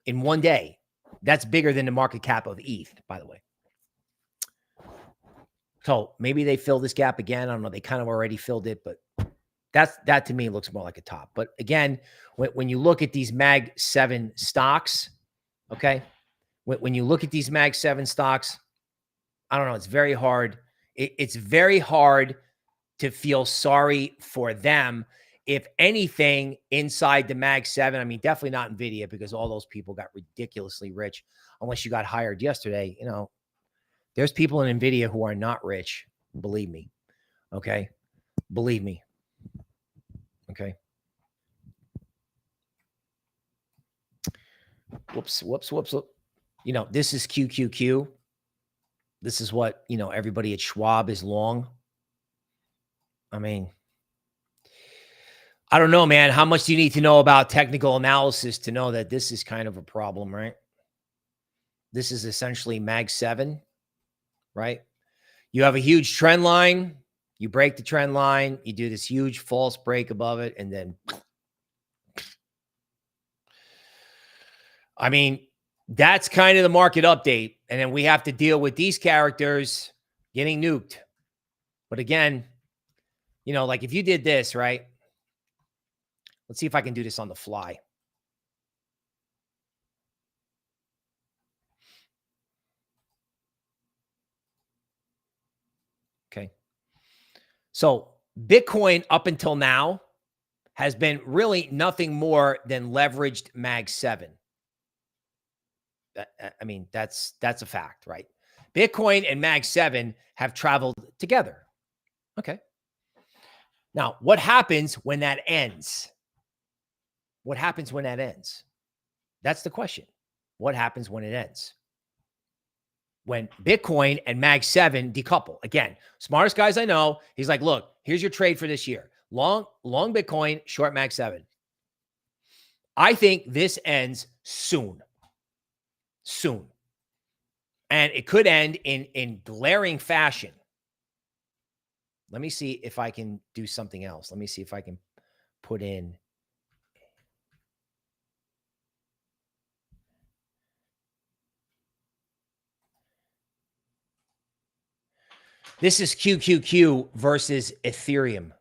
[SPEAKER 1] in one day. That's bigger than the market cap of ETH, by the way. So maybe they fill this gap again. I don't know. They kind of already filled it, but that to me looks more like a top. But again, when you look at these Mag 7 stocks, okay, when you look at these Mag 7 stocks, I don't know. It's very hard. It's very hard to feel sorry for them. If anything, inside the Mag 7, I mean, definitely not Nvidia because all those people got ridiculously rich. Unless you got hired yesterday, you know, there's people in Nvidia who are not rich. Believe me. Okay. Believe me. Okay. Whoops. You know, this is QQQ. This is what, you know, everybody at Schwab is long. I mean, I don't know, man. How much do you need to know about technical analysis to know that this is kind of a problem, right? This is essentially Mag 7, right? You have a huge trend line. You break the trend line. You do this huge false break above it. And then, I mean, that's kind of the market update. And then we have to deal with these characters getting nuked. But again, you know, like if you did this, right? Let's see if I can do this on the fly. Okay. So Bitcoin up until now has been really nothing more than leveraged Mag 7. I mean, that's a fact, right? Bitcoin and Mag 7 have traveled together. Okay. Now, what happens when that ends? What happens when that ends? That's the question. What happens when it ends? When Bitcoin and Mag 7 decouple. Again, smartest guys I know, he's like, look, here's your trade for this year. Long Bitcoin, short Mag 7. I think this ends soon. Soon. And it could end in glaring fashion. Let me see if I can do something else. Let me see if I can put in This is QQQ versus Ethereum.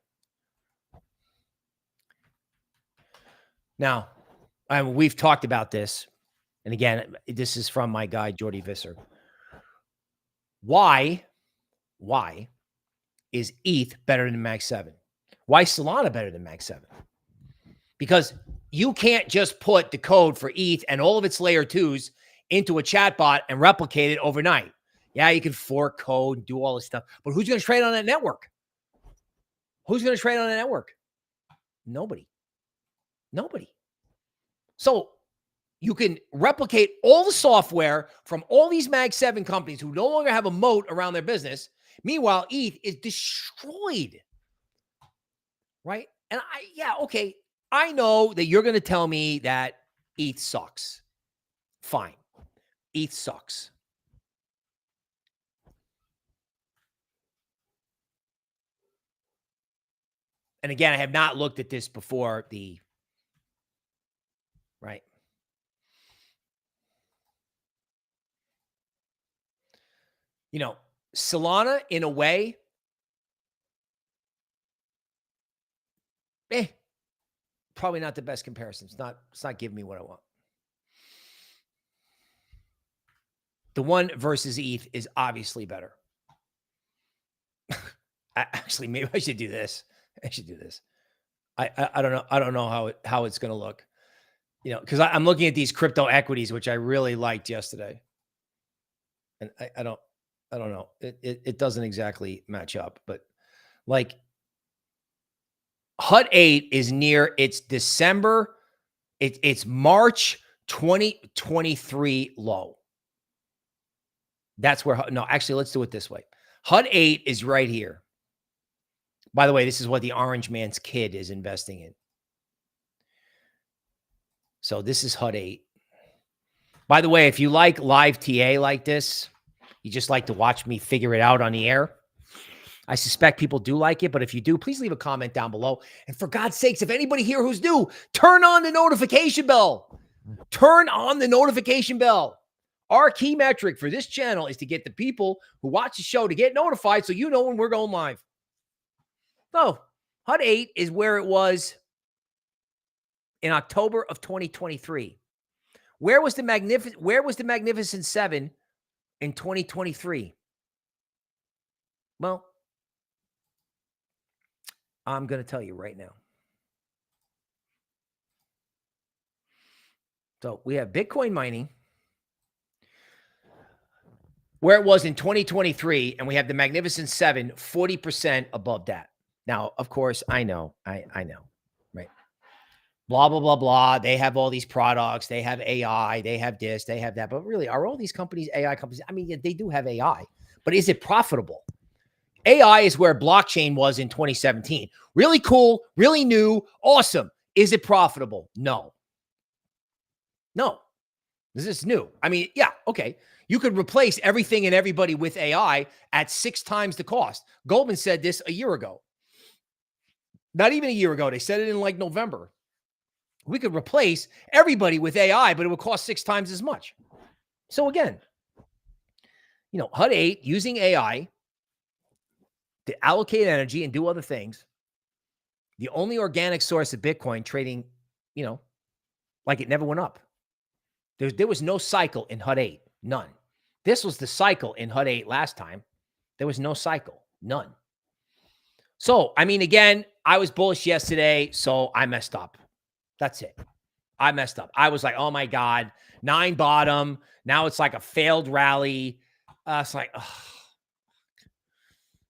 [SPEAKER 1] Now, we've talked about this. And again, this is from my guy, Jordy Visser. Why is ETH better than Mag 7? Why is Solana better than Mag 7? Because you can't just put the code for ETH and all of its layer 2s into a chatbot and replicate it overnight. Yeah, you can fork code and do all this stuff, but who's going to trade on that network? Who's going to trade on that network? Nobody. So you can replicate all the software from all these Mag 7 companies who no longer have a moat around their business. Meanwhile, ETH is destroyed, right? And okay. I know that you're going to tell me that ETH sucks. Fine. ETH sucks. And again, I have not looked at this before right? You know, Solana in a way, probably not the best comparison. It's not giving me what I want. The one versus ETH is obviously better. Actually, maybe I should do this. I don't know. I don't know how it's going to look, you know, because I'm looking at these crypto equities, which I really liked yesterday. And I don't know. It doesn't exactly match up, but like HUT 8 is near its December, it's March 2023 low. That's where, no, actually, let's do it this way. HUT 8 is right here. By the way, this is what the orange man's kid is investing in. So this is HUT 8. By the way, if you like live TA like this, you just like to watch me figure it out on the air, I suspect people do like it, but if you do, please leave a comment down below. And for God's sakes, if anybody here who's new, turn on the notification bell. Turn on the notification bell. Our key metric for this channel is to get the people who watch the show to get notified so you know when we're going live. So HUT 8 is where it was in October of 2023. Where was the Magnificent 7 in 2023? Well, I'm going to tell you right now. So we have Bitcoin mining, where it was in 2023, and we have the Magnificent 7, 40% above that. Now, of course, I know, right? Blah, blah, blah, blah. They have all these products. They have AI. They have this. They have that. But really, are all these companies AI companies? I mean, they do have AI, but is it profitable? AI is where blockchain was in 2017. Really cool, really new, awesome. Is it profitable? No. This is new. I mean, yeah, okay. You could replace everything and everybody with AI at 6 times the cost. Goldman said this a year ago. Not even a year ago. They said it in like November. We could replace everybody with AI, but it would cost 6 times as much. So again, you know, HUT 8 using AI to allocate energy and do other things. The only organic source of Bitcoin trading, you know, like it never went up. There was no cycle in HUT 8. None. This was the cycle in HUT 8 last time. There was no cycle. None. So, I mean, again, I was bullish yesterday, so I messed up. That's it. I messed up. I was like, oh my God, 9 bottom. Now it's like a failed rally. It's like, ugh.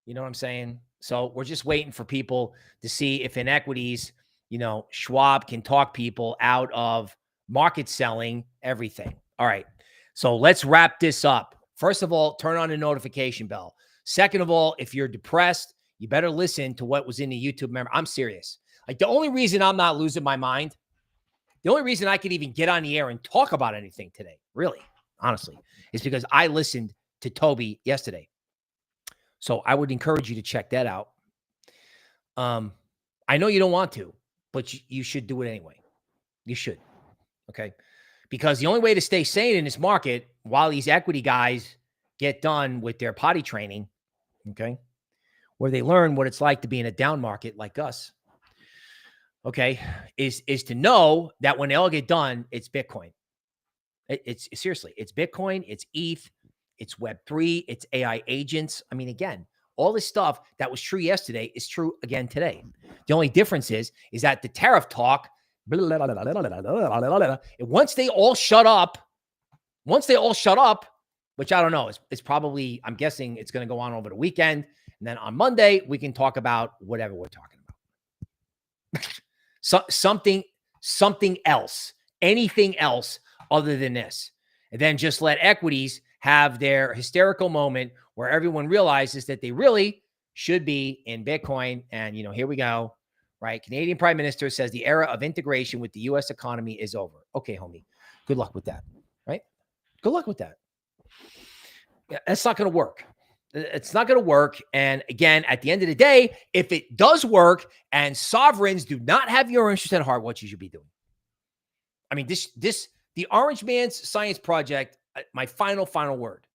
[SPEAKER 1] You know what I'm saying? So we're just waiting for people to see if in equities, you know, Schwab can talk people out of market selling everything. All right. So let's wrap this up. First of all, turn on the notification bell. Second of all, if you're depressed, you better listen to what was in the YouTube member. I'm serious. Like the only reason I'm not losing my mind, the only reason I could even get on the air and talk about anything today, really, honestly, is because I listened to Toby yesterday. So I would encourage you to check that out. I know you don't want to, but you should do it anyway. You should. Okay. Because the only way to stay sane in this market while these equity guys get done with their potty training Okay. Where they learn what it's like to be in a down market like us. Okay. Is to know that when they all get done, it's Bitcoin. It's seriously, it's Bitcoin, it's ETH, it's Web3, it's AI agents. I mean, again, all this stuff that was true yesterday is true again today. The only difference is that the tariff talk, once they all shut up, which I don't know, it's probably, I'm guessing it's going to go on over the weekend. And then on Monday, we can talk about whatever we're talking about. something else, anything else other than this. And then just let equities have their hysterical moment where everyone realizes that they really should be in Bitcoin. And, here we go, right? Canadian Prime Minister says the era of integration with the U.S. economy is over. Okay, homie. Good luck with that, right? Good luck with that. Yeah, that's not going to work. It's not going to work. And again, at the end of the day, if it does work and sovereigns do not have your interest at heart, what you should be doing. I mean, the Orange Man's Science Project, my final word.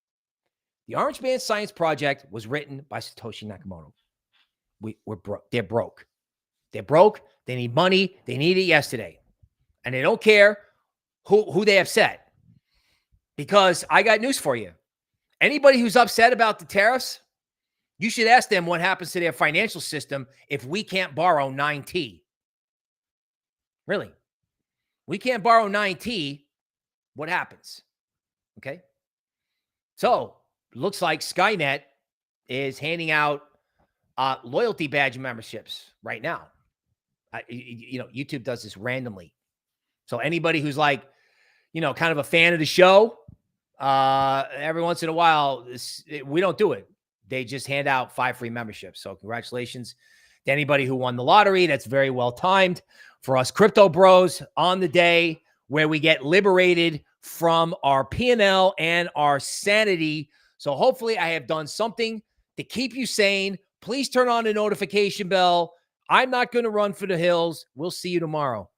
[SPEAKER 1] The Orange Man's Science Project was written by Satoshi Nakamoto. We're broke. They're broke. They're broke. They need money. They need it yesterday. And they don't care who they upset. Because I got news for you. Anybody who's upset about the tariffs, you should ask them what happens to their financial system if we can't borrow 9T. Really. We can't borrow 9T. What happens? Okay. So looks like Skynet is handing out loyalty badge memberships right now. YouTube does this randomly. So anybody who's like, kind of a fan of the show, every once in a while, we don't do it. They just hand out 5 free memberships. So congratulations to anybody who won the lottery. That's very well timed for us crypto bros on the day where we get liberated from our P&L and our sanity. So hopefully I have done something to keep you sane. Please turn on the notification bell. I'm not going to run for the hills. We'll see you tomorrow.